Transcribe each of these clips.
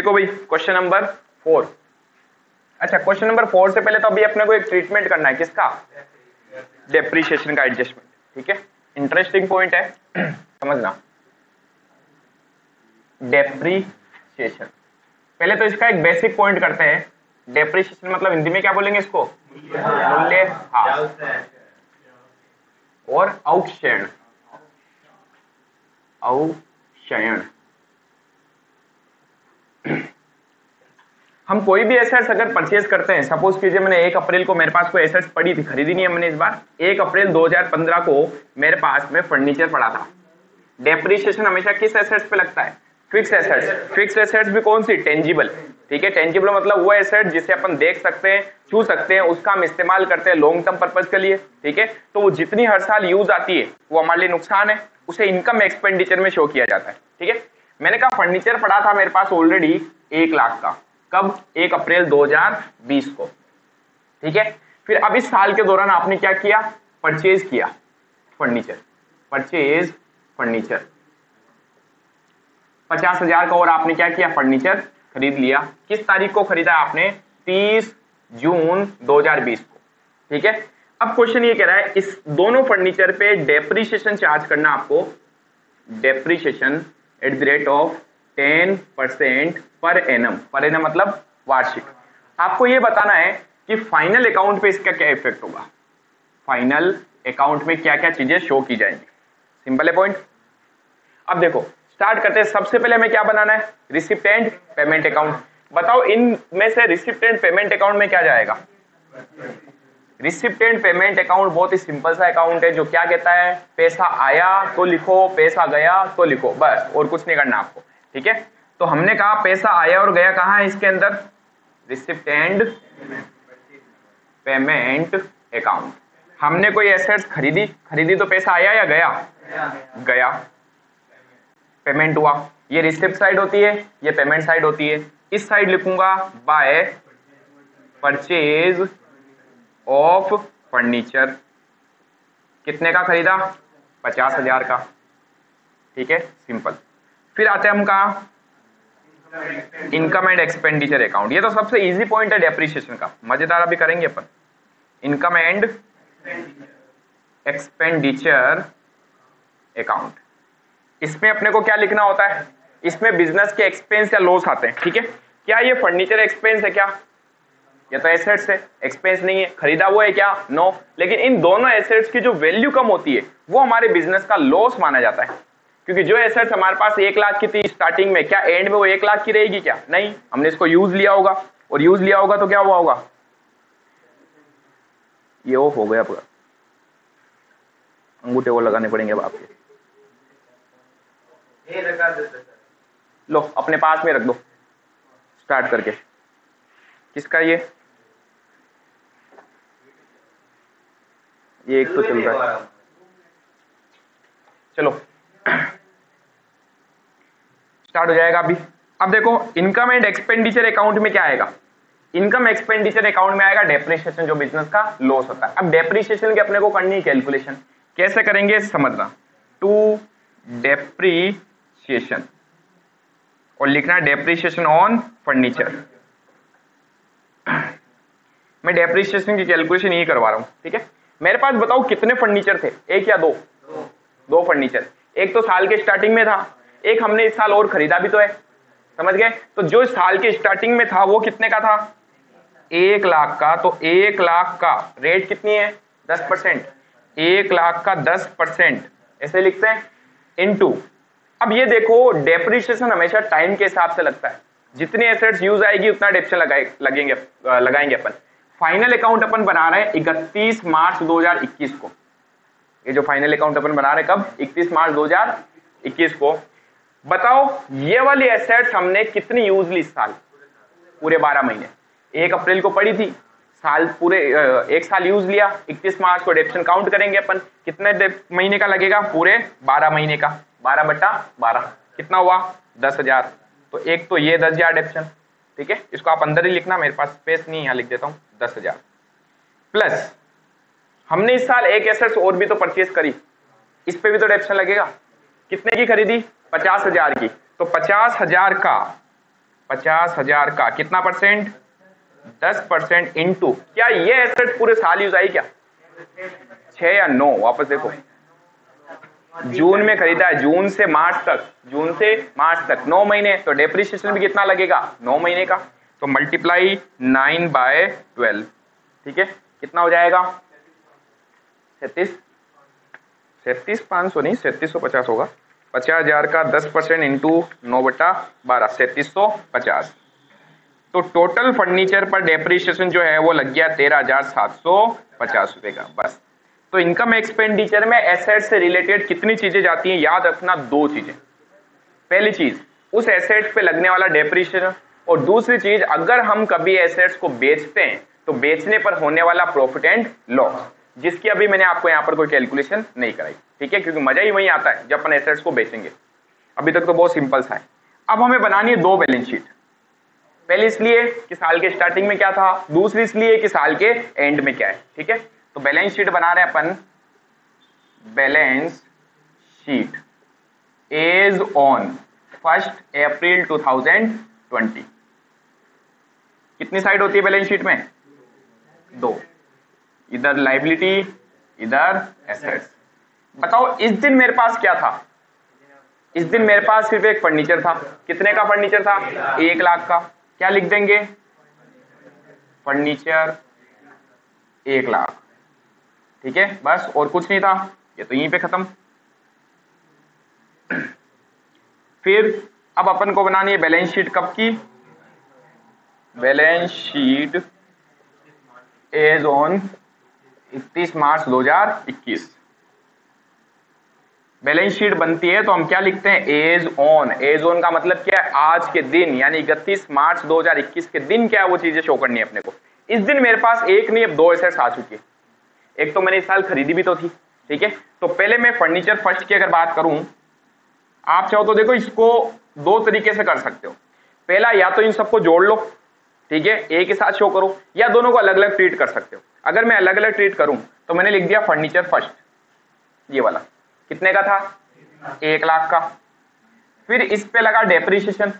लिखो भाई question number 4। अच्छा क्वेश्चन नंबर 4 से पहले तो अभी अपने को एक ट्रीटमेंट करना है, किसका? डेप्रीशिएशन का एडजस्टमेंट। ठीक है, इंटरेस्टिंग पॉइंट है समझना। डेप्रीशिएशन, पहले तो इसका एक बेसिक पॉइंट करते हैं। डेप्रीशिएशन मतलब हिंदी में क्या बोलेंगे इसको? मूल्यह्रास और अवक्षयण। अवक्षयण, हम कोई भी एसेट्स अगर परचेज करते हैं, सपोज कीजिए मैंने 1 अप्रैल को मेरे पास कोई एसेट्स पड़ी थी, खरीदी नहीं है मैंने इस बार, 1 अप्रैल 2015 को मेरे पास में फर्नीचर पड़ा था। डेप्रीशिएशन हमेशा किस एसेट्स पे लगता है? Fix assets. फिक्स एसेट्स भी कौन सी? टेंजिबल। ठीक है, टेंजिबल मतलब वो एसेट जिसे अपन देख सकते हैं, छू सकते हैं, उसका हम इस्तेमाल करते हैं लॉन्ग टर्म पर्पज के लिए। ठीक है, तो वो जितनी हर साल यूज आती है वो हमारे लिए नुकसान है, उसे इनकम एक्सपेंडिचर में शो किया जाता है। ठीक है, मैंने कहा फर्नीचर पड़ा था मेरे पास ऑलरेडी 1 लाख का, कब? 1 अप्रैल 2020 को। ठीक है, फिर अब इस साल के दौरान आपने क्या किया? परचेज किया फर्नीचर, परचेज फर्नीचर 50,000 का, और आपने क्या किया? फर्नीचर खरीद लिया। किस तारीख को खरीदा आपने? 30 जून 2020 को। ठीक है, अब क्वेश्चन ये कह रहा है इस दोनों फर्नीचर पे डेप्रीशिएशन चार्ज करना आपको, depreciation at the rate of 10% per annum. Per annum मतलब वार्षिक। आपको ये बताना है कि फाइनल अकाउंट पे इसका क्या इफेक्ट होगा, फाइनल अकाउंट में क्या क्या चीजें शो की जाएंगी। सिंपल है पॉइंट। अब देखो स्टार्ट करते हैं। सबसे पहले हमें क्या बनाना है? Receipt and payment account. बताओ इनमें से रिसिप्ट एंड पेमेंट अकाउंट में क्या जाएगा? रिसिप्ट एंड पेमेंट अकाउंट बहुत ही सिंपल सा अकाउंट है जो क्या कहता है? पैसा आया तो लिखो, पैसा गया तो लिखो, बस, और कुछ नहीं करना आपको। ठीक है, तो हमने कहा पैसा आया और गया कहाँ है इसके अंदर? Receipt and payment account. हमने कोई एसेट्स खरीदी तो पैसा आया या गया? गया, पेमेंट हुआ। ये रिसिप्ट साइड होती है, ये पेमेंट साइड होती है। इस साइड लिखूंगा बाय परचेज ऑफ फर्नीचर। कितने का खरीदा? 50,000 का। ठीक है, सिंपल। फिर आते हैं हम कहा? Income and expenditure account. ये तो सबसे इजी पॉइंट है डेप्रीशिएशन का, मजेदार अभी करेंगे अपन। इनकम एंड एक्सपेंडिचर अकाउंट, इसमें अपने को क्या लिखना होता है? इसमें बिजनेस के एक्सपेंस या लॉस आते हैं। ठीक है, क्या ये फर्नीचर एक्सपेंस है क्या? ये तो एसेट्स है, एक्सपेंस नहीं है। खरीदा हुआ है क्या? नो। लेकिन इन दोनों एसेट्स की जो वैल्यू कम होती है वो हमारे बिजनेस का लॉस माना जाता है, क्योंकि जो एसेट्स हमारे पास 1 लाख की थी स्टार्टिंग में, क्या एंड में वो 1 लाख की रहेगी क्या? नहीं, हमने इसको यूज लिया होगा, और यूज लिया होगा तो क्या हुआ होगा? ये ऑफ हो गया पूरा, अंगूठे वो लगाने पड़ेंगे अब आपके। लो अपने पास में रख दो स्टार्ट करके। किसका ये एक तो चल रहा है, चलो स्टार्ट हो जाएगा अभी। अब देखो इनकम एंड एक्सपेंडिचर अकाउंट में क्या आएगा? इनकम एक्सपेंडिचर अकाउंट में आएगा डेप्रीशिएशन, जो बिजनेस का लॉस होता है। अब डेप्रीशिएशन की अपने को करनी है कैलकुलेशन, कैसे करेंगे समझना। टू डेप्रीशिएशन, और लिखना डेप्रीशिएशन ऑन फर्नीचर। मैं डेप्रीशिएशन की कैलकुलेशन यही करवा रहा हूं। ठीक है, मेरे पास बताओ कितने फर्नीचर थे? 1 या 2? 2 फर्नीचर। एक तो साल के स्टार्टिंग में था, एक हमने इस साल और खरीदा भी तो है, समझ गए? तो जो साल के स्टार्टिंग में था वो कितने का था? 1 लाख का। तो 1 लाख का रेट कितनी है? 10%। 1 लाख का 10% ऐसे लिखते हैं, इनटू। अब ये देखो डेप्रीशिएशन हमेशा टाइम के हिसाब से लगता है, जितनी एसेट्स यूज आएगी उतना डेप्रीशिएशन लगाएंगे अपन। फाइनल अकाउंट अपन बना रहे हैं 31 मार्च 2021 को। ये जो फाइनल अकाउंट अपन बना रहे हैं कब? 31 मार्च 2021 को। बताओ ये वाली एसेट्स हमने कितनी यूज ली इस साल? पूरे 12 महीने। 1 अप्रैल को पड़ी थी, साल पूरे 1 साल यूज लिया। 31 मार्च को डेप्शन काउंट करेंगे अपन, कितने महीने का लगेगा? पूरे 12 महीने का। 12/12 कितना हुआ? 10,000। तो एक तो ये 10,000 डेप्शन। ठीक है, इसको आप अंदर ही लिखना, मेरे पास स्पेस नहीं, यहाँ लिख देता हूँ 10,000। प्लस हमने इस साल एक एसेट्स और भी तो परचेज करी, इस पे भी तो डेप्शन लगेगा। कितने की खरीदी? 50,000 की। तो 50,000 का 50,000 का कितना परसेंट, 10% इंटू, क्या ये एसेट पूरे साल यूज आई क्या, 6 या 9, वापस देखो, जून में खरीदा है, जून से मार्च तक, जून से मार्च तक 9 महीने, तो डेप्रिसिएशन भी कितना लगेगा, 9 महीने का, तो मल्टीप्लाई 9/12, ठीक है, कितना हो जाएगा, 37,500 नहीं, 3750 होगा, 50,000 का 10% इंटू 9/12, 3750। तो टोटल फर्नीचर पर डेप्रिसिएशन जो है वो लग गया 13,750 रुपए का, बस। तो इनकम एक्सपेंडिचर में एसेट से रिलेटेड कितनी चीजें जाती हैं, याद रखना 2 चीजें। पहली चीज उस एसेट पे लगने वाला डेप्रिसिएशन, और दूसरी चीज अगर हम कभी एसेट्स को बेचते हैं तो बेचने पर होने वाला प्रॉफिट एंड लॉस, जिसकी अभी मैंने आपको यहाँ पर कोई कैलकुलेशन नहीं कराई, ठीक है, क्योंकि मजा ही वही आता है जब अपन एसेट्स को बेचेंगे। अभी तक तो बहुत सिंपल सा है। अब हमें बनानी है 2 बैलेंस शीट, पहले इसलिए कि साल के स्टार्टिंग में क्या था, दूसरी इसलिए कि साल के एंड में क्या है, ठीक है। तो बैलेंस शीट बना रहे हैं अपन, बैलेंस शीट एज ऑन 1 अप्रैल 2020। कितनी साइड होती है बैलेंस शीट में, 2, इधर लायबिलिटी इधर एसेट्स। बताओ इस दिन मेरे पास क्या था, इस दिन मेरे पास सिर्फ एक फर्नीचर था, कितने का फर्नीचर था, 1 लाख का, क्या लिख देंगे, फर्नीचर 1 लाख, ठीक है, बस, और कुछ नहीं था, ये तो यहीं पे खत्म। फिर अब अपन को बनानी है बैलेंस शीट कब की, balance sheet as on 31 March 2021। Balance sheet बनती है तो हम क्या लिखते हैं, एज ऑन। एज ऑन का मतलब क्या है, आज के दिन, यानी 31 मार्च 2021 के दिन क्या है वो चीजें शो करनी है अपने को। इस दिन मेरे पास एक नहीं, अब 2 एसेट्स आ चुकी है, एक तो मैंने इस साल खरीदी भी तो थी, ठीक है। तो पहले मैं फर्नीचर फर्स्ट की अगर बात करूं, आप चाहो तो देखो इसको 2 तरीके से कर सकते हो। पहला, या तो इन सबको जोड़ लो, ठीक है, एक ही साथ शो करो, या दोनों को अलग अलग ट्रीट कर सकते हो। अगर मैं अलग अलग ट्रीट करूं तो मैंने लिख दिया फर्नीचर फर्स्ट, ये वाला कितने का था, 1 लाख का। फिर इस पे लगा डेप्रिसिएशन,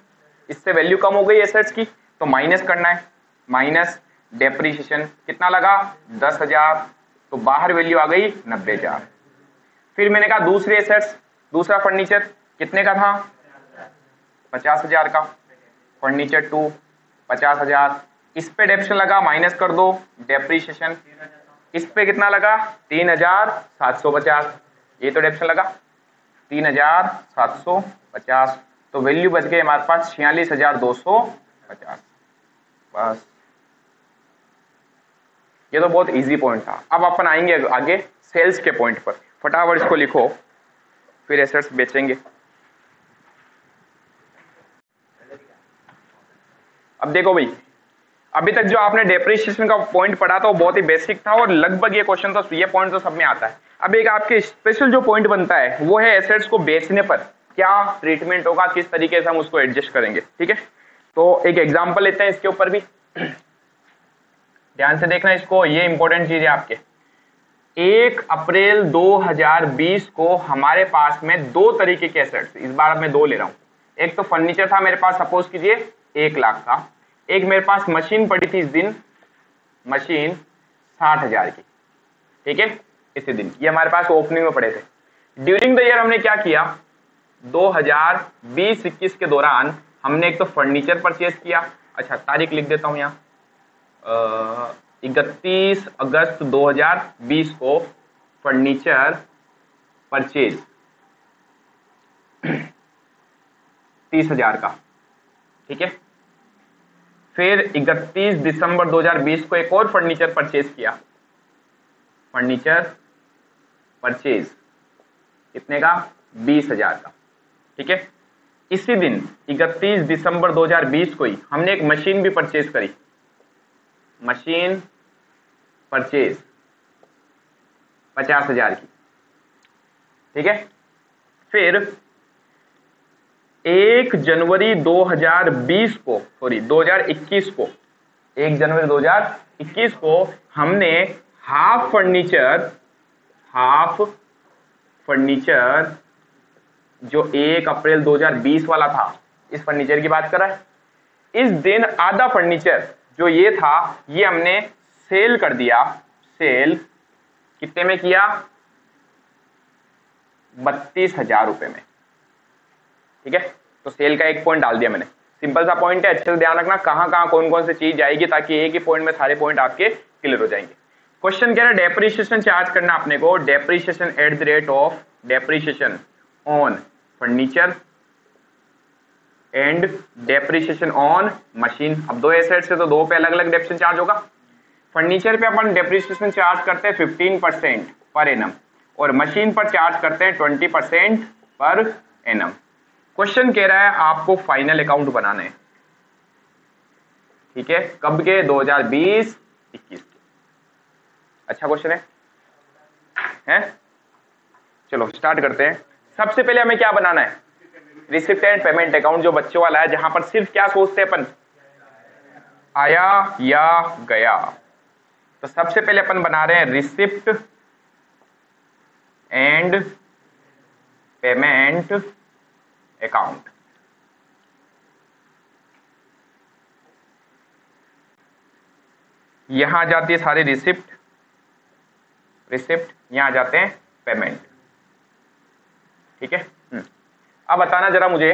इससे वैल्यू कम हो गई एसेट्स की, तो माइनस करना है, माइनस डेप्रिसिएशन कितना लगा, 10,000, तो बाहर वैल्यू आ गई 90,000। फिर मैंने कहा दूसरे एसेट्स, दूसरा फर्नीचर कितने का था, 50,000 का, फर्नीचर 2 50,000, इस पे डेप्रिसिएशन लगा, माइनस कर दो डेप्रिसिएशन, इस पे कितना लगा 3,750, ये तो डेप्रिसिएशन लगा 3,750, तो वैल्यू बच गई हमारे पास 46,250, बस। ये तो बहुत इजी पॉइंट था। अब अपन आएंगे आगे सेल्स के पॉइंट पर, फटाफट इसको लिखो, फिर एसेट्स बेचेंगे। अब देखो भाई, अभी तक जो आपने डेप्रिसिएशन का पॉइंट पढ़ा था वो बहुत ही बेसिक था, और लगभग ये क्वेश्चन तो, ये पॉइंट तो सब में आता है। अब एक आपके स्पेशल जो पॉइंट बनता है वो है एसेट्स को बेचने पर क्या ट्रीटमेंट होगा, किस तरीके से हम उसको एडजस्ट करेंगे, ठीक है। तो एक एग्जांपल लेते हैं इसके ऊपर भी, ध्यान से देखना इसको, ये इंपॉर्टेंट चीज है आपके। 1 अप्रैल 2020 को हमारे पास में 2 तरीके के एसेट्स, इस बार मैं 2 ले रहा हूं। एक तो फर्नीचर था मेरे पास, सपोज कीजिए 1 लाख का, एक मेरे पास मशीन पड़ी थी इस दिन, मशीन 60,000 की, ठीक है, इसी दिन, ये हमारे पास ओपनिंग में पड़े थे। ड्यूरिंग द ईयर हमने क्या किया, 2020-21 के दौरान हमने एक तो फर्नीचर परचेज किया, अच्छा तारीख लिख देता हूं यहाँ, 31 अगस्त 2020 को फर्नीचर परचेज 30,000 का, ठीक है। फिर 31 दिसंबर 2020 को एक और फर्नीचर परचेज किया, फर्नीचर परचेज कितने का, 20,000 का, ठीक है। इसी दिन 31 दिसंबर 2020 को ही हमने एक मशीन भी परचेज करी, मशीन परचेज 50,000 की, ठीक है। फिर 1 जनवरी 2020 को, सॉरी 2021 को, 1 जनवरी 2021 को हमने हाफ फर्नीचर जो 1 अप्रैल 2020 वाला था, इस फर्नीचर की बात कर रहा है, इस दिन आधा फर्नीचर जो ये था ये हमने सेल कर दिया। सेल कितने में किया? 32,000 रुपए में। ठीक है, तो सेल का एक पॉइंट डाल दिया मैंने। सिंपल सा पॉइंट है, अच्छे से ध्यान रखना कहां कहां कौन कौन सी चीज जाएगी, ताकि एक ही पॉइंट में सारे पॉइंट आपके क्लियर हो जाएंगे। क्वेश्चन कह रहा है डेप्रिसिएशन चार्ज करना अपने को, depreciation at the rate of depreciation on furniture and depreciation on machine. अब दो एसेट से तो दो पे अलग अलग डेप्रिसिएशन चार्ज होगा। फर्नीचर पे अपन डेप्रिसिएशन चार्ज करते हैं 15% पर एनम, और मशीन पर चार्ज करते हैं 20% पर एनम। क्वेश्चन कह रहा है आपको फाइनल अकाउंट बनाना है। ठीक है, कब के? 2020-21 के। अच्छा क्वेश्चन है? चलो स्टार्ट करते हैं। सबसे पहले हमें क्या बनाना है? रिसिप्ट एंड पेमेंट अकाउंट, जो बच्चों वाला है, जहां पर सिर्फ क्या सोचते हैं अपन? आया या गया। तो सबसे पहले अपन बना रहे हैं रिसिप्ट एंड पेमेंट अकाउंट। यहां आ जाती है सारी रिसिप्ट, यहां आ जाते हैं पेमेंट। ठीक है, अब बताना जरा मुझे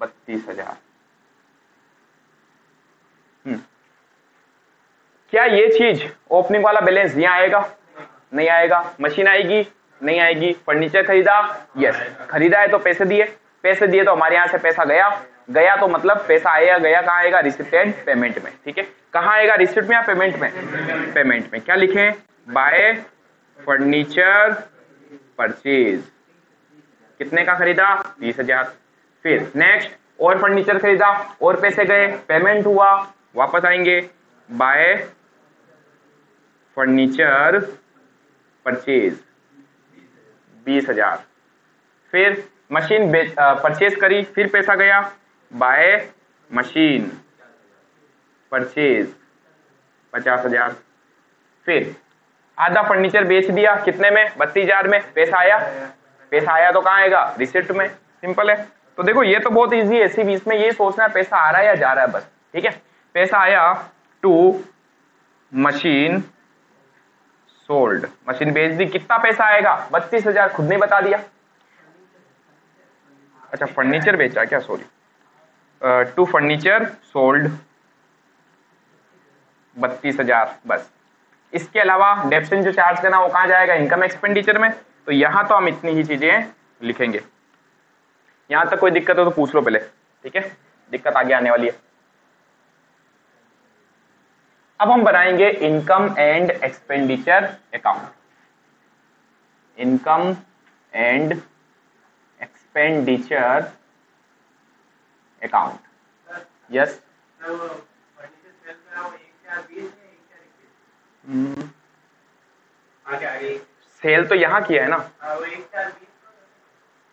32,000, क्या ये चीज ओपनिंग वाला बैलेंस यहां आएगा? नहीं आएगा। मशीन आएगी? नहीं आएगी। फर्नीचर खरीदा? यस खरीदा है, तो पैसे दिए, तो हमारे यहां से पैसा गया तो मतलब पैसा आया गया कहां आएगा? रिसिप्ट एंड पेमेंट में। ठीक है, कहां आएगा? रिसिप्ट में या पेमेंट में? पेमेंट में। क्या लिखें? Bye furniture purchase. कितने का खरीदा? 30,000। फिर नेक्स्ट, और फर्नीचर खरीदा और पैसे गए, पेमेंट हुआ, वापस आएंगे बाय फर्नीचर परचेज 20,000। फिर मशीन परचेज करी, फिर पैसा गया, बाय मशीन परचेज 50,000। फिर आधा फर्नीचर बेच दिया, कितने में? 32,000 में। पैसा आया तो कहाँ आएगा? रिसिप्ट में। सिंपल है। तो देखो ये तो बहुत इजी है, सिर्फ इसमें ये सोचना है पैसा आ रहा है या जा रहा है, बस। ठीक है, पैसा आया टू मशीन सोल्ड, मशीन बेच दी, कितना पैसा आएगा? 32,000, खुद ने बता दिया। अच्छा फर्नीचर बेचा क्या? सॉरी, टू फर्नीचर सोल्ड 32,000, बस। इसके अलावा डेप्रिसिएशन जो चार्ज करना वो कहाँ जाएगा? इनकम एक्सपेंडिचर में। तो यहां तो हम इतनी ही चीजें लिखेंगे। यहां तक कोई दिक्कत हो तो पूछ लो पहले। ठीक है, दिक्कत आगे आने वाली है। अब हम बनाएंगे income and expenditure account. Income and expenditure account. Yes, sale तो यहां किया है ना।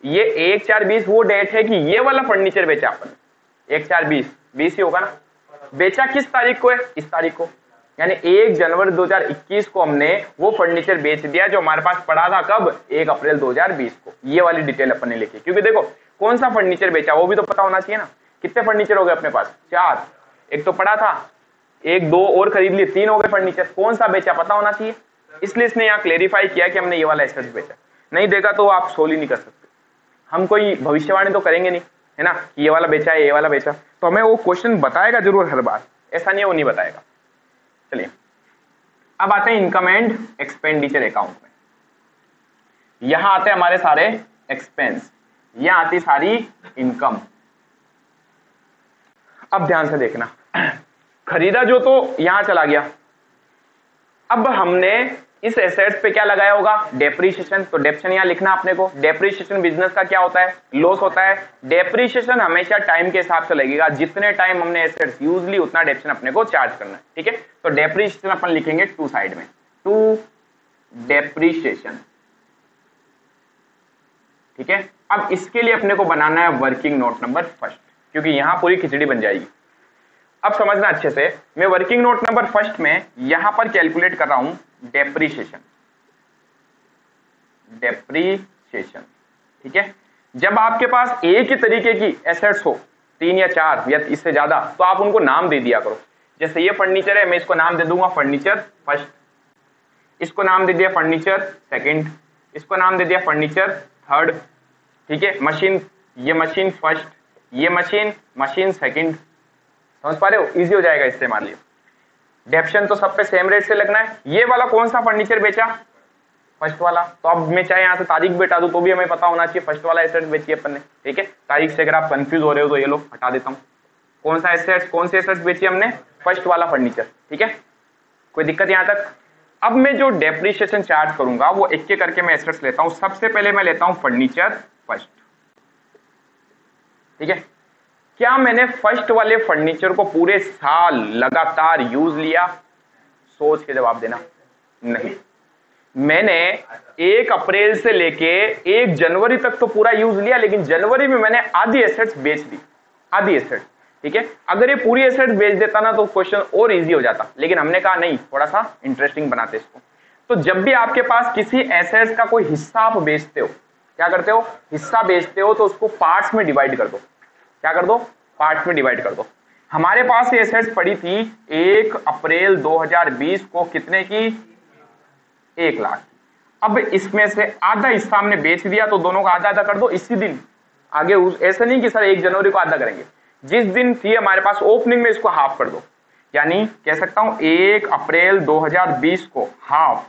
ये 1/4/20 वो डेट है कि ये वाला फर्नीचर बेचा अपन। 1/4/20 ही होगा ना। बेचा किस तारीख को है? इस तारीख को, यानी 1 जनवरी 2021 को हमने वो फर्नीचर बेच दिया जो हमारे पास पड़ा था। कब? 1 अप्रैल 2020 को। ये वाली डिटेल अपन ने लिखी, क्योंकि देखो कौन सा फर्नीचर बेचा वो भी तो पता होना चाहिए ना। कितने फर्नीचर हो गए अपने पास? 4। एक तो पड़ा था, 1 2 और खरीद लिए, 3 हो गए फर्नीचर। कौन सा बेचा पता होना चाहिए, इसलिए इसने यहाँ क्लेरिफाई किया कि हमने ये वाला एसेट बेचा। नहीं देखा तो आप सोल ही नहीं कर सकते। हम कोई भविष्यवाणी तो करेंगे नहीं, है ना, कि ये वाला बेचा है, ये वाला बेचा। तो हमें वो क्वेश्चन बताएगा जरूर हर बार, ऐसा नहीं है वो नहीं बताएगा। चलिए अब आते हैं इनकम एंड एक्सपेंडिचर अकाउंट में। यहां आते हैं हमारे सारे एक्सपेंस, यहां आती सारी इनकम। अब ध्यान से देखना, खरीदा जो तो यहां चला गया। अब हमने इस एसेट्स पे क्या लगाया होगा? डेप्रिसिएशन। तो डेप्रिसिएशन यहां लिखना अपने को। डेप्रिसिएशन बिजनेस का क्या होता है? लॉस होता है। डेप्रिसिएशन हमेशा टाइम के हिसाब से लगेगा, जितने टाइम हमने एसेट्स यूज ली उतना डेप्रिसिएशन अपने को चार्ज करना है। ठीक है, तो डेप्रिसिएशन अपन लिखेंगे टू साइड में, टू डेप्रिसिएशन। ठीक है, अब इसके लिए अपने को बनाना है वर्किंग नोट नंबर फर्स्ट, क्योंकि यहां पूरी खिचड़ी बन जाएगी। अब समझना अच्छे से, मैं वर्किंग नोट नंबर फर्स्ट में यहां पर कैलकुलेट कर रहा हूं डेप्रिसिएशन। ठीक है, जब आपके पास एक ही तरीके की एसेट्स हो 3 या 4 या इससे ज्यादा, तो आप उनको नाम दे दिया करो। जैसे ये फर्नीचर है, मैं इसको नाम दे दूंगा फर्नीचर फर्स्ट, इसको नाम दे दिया फर्नीचर सेकंड, इसको नाम दे दिया फर्नीचर थर्ड, ठीक है। मशीन, ये मशीन फर्स्ट, ये मशीन सेकंड, समझ पा रहे हो? इजी हो जाएगा इससे मान लियो। डेप्शन तो सब पे सेम रेट से लगना है। ये वाला कौन सा फर्नीचर बेचा? फर्स्ट वाला। तो अब मैं चाहे यहाँ से तारीख बेटा दूं तो भी हमें पता होना चाहिए फर्स्ट वाला एसेट बेची अपन ने, ठीक है। तारीख से अगर आप कंफ्यूज हो रहे हो तो ये लो हटा देता हूँ। कौन सा एसेट, कौन से एसेट बेची हमने? फर्स्ट वाला फर्नीचर, ठीक है। कोई दिक्कत यहाँ तक? अब मैं जो डेप्रिसिएशन चार्ज करूंगा वो एक एक करके मैं एसेट्स लेता हूं। सबसे पहले मैं लेता हूं फर्नीचर फर्स्ट, ठीक है। क्या मैंने फर्स्ट वाले फर्नीचर को पूरे साल लगातार यूज लिया? सोच के जवाब देना। नहीं, मैंने 1 अप्रैल से लेके 1 जनवरी तक तो पूरा यूज लिया, लेकिन जनवरी में मैंने आधी एसेट्स बेच दी, आधी एसेट, ठीक है। अगर ये पूरी एसेट बेच देता ना तो क्वेश्चन और इजी हो जाता, लेकिन हमने कहा नहीं, थोड़ा सा इंटरेस्टिंग बनाते इसको। तो जब भी आपके पास किसी एसेट्स का कोई हिस्सा आप बेचते हो, क्या करते हो? हिस्सा बेचते हो तो उसको पार्ट्स में डिवाइड कर दो। क्या कर दो? पार्ट्स में डिवाइड कर दो। हमारे पास ये एसेट्स पड़ी थी 1 अप्रैल 2020 को कितने की? 1 लाख। अब इसमें से आधा हिस्सा हमने बेच दिया तो दोनों का आधा आधा कर दो इसी दिन। आगे ऐसा नहीं कि सर 1 जनवरी को आधा करेंगे, जिस दिन थी हमारे पास ओपनिंग में इसको हाफ कर दो। यानी कह सकता हूं 1 अप्रैल 2020 को हाफ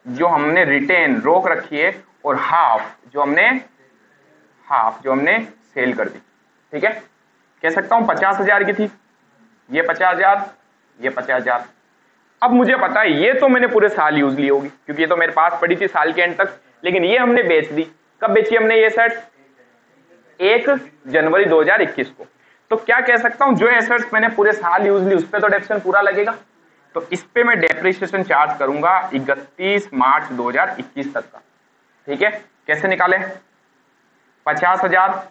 जो हमने रिटेन रोक रखी है और हाफ जो हमने सेल कर दी, ठीक है। कह सकता हूं 50,000 की थी, ये 50,000, ये 50,000। अब मुझे पता है ये तो मैंने पूरे साल यूज ली होगी क्योंकि ये तो मेरे पास पड़ी थी साल के एंड तक, लेकिन ये हमने बेच दी। कब बेची हमने ये सेट? 1 जनवरी 2021 को। तो क्या कह सकता हूं जो एसेट्स मैंने पूरे साल यूज ली उस पे तो डेप्रिसिएशन पूरा लगेगा, तो इस पे मैं डेप्रिसिएशन चार्ज करूंगा 31 मार्च 2021 तक का, ठीक है। कैसे निकाले? 50,000,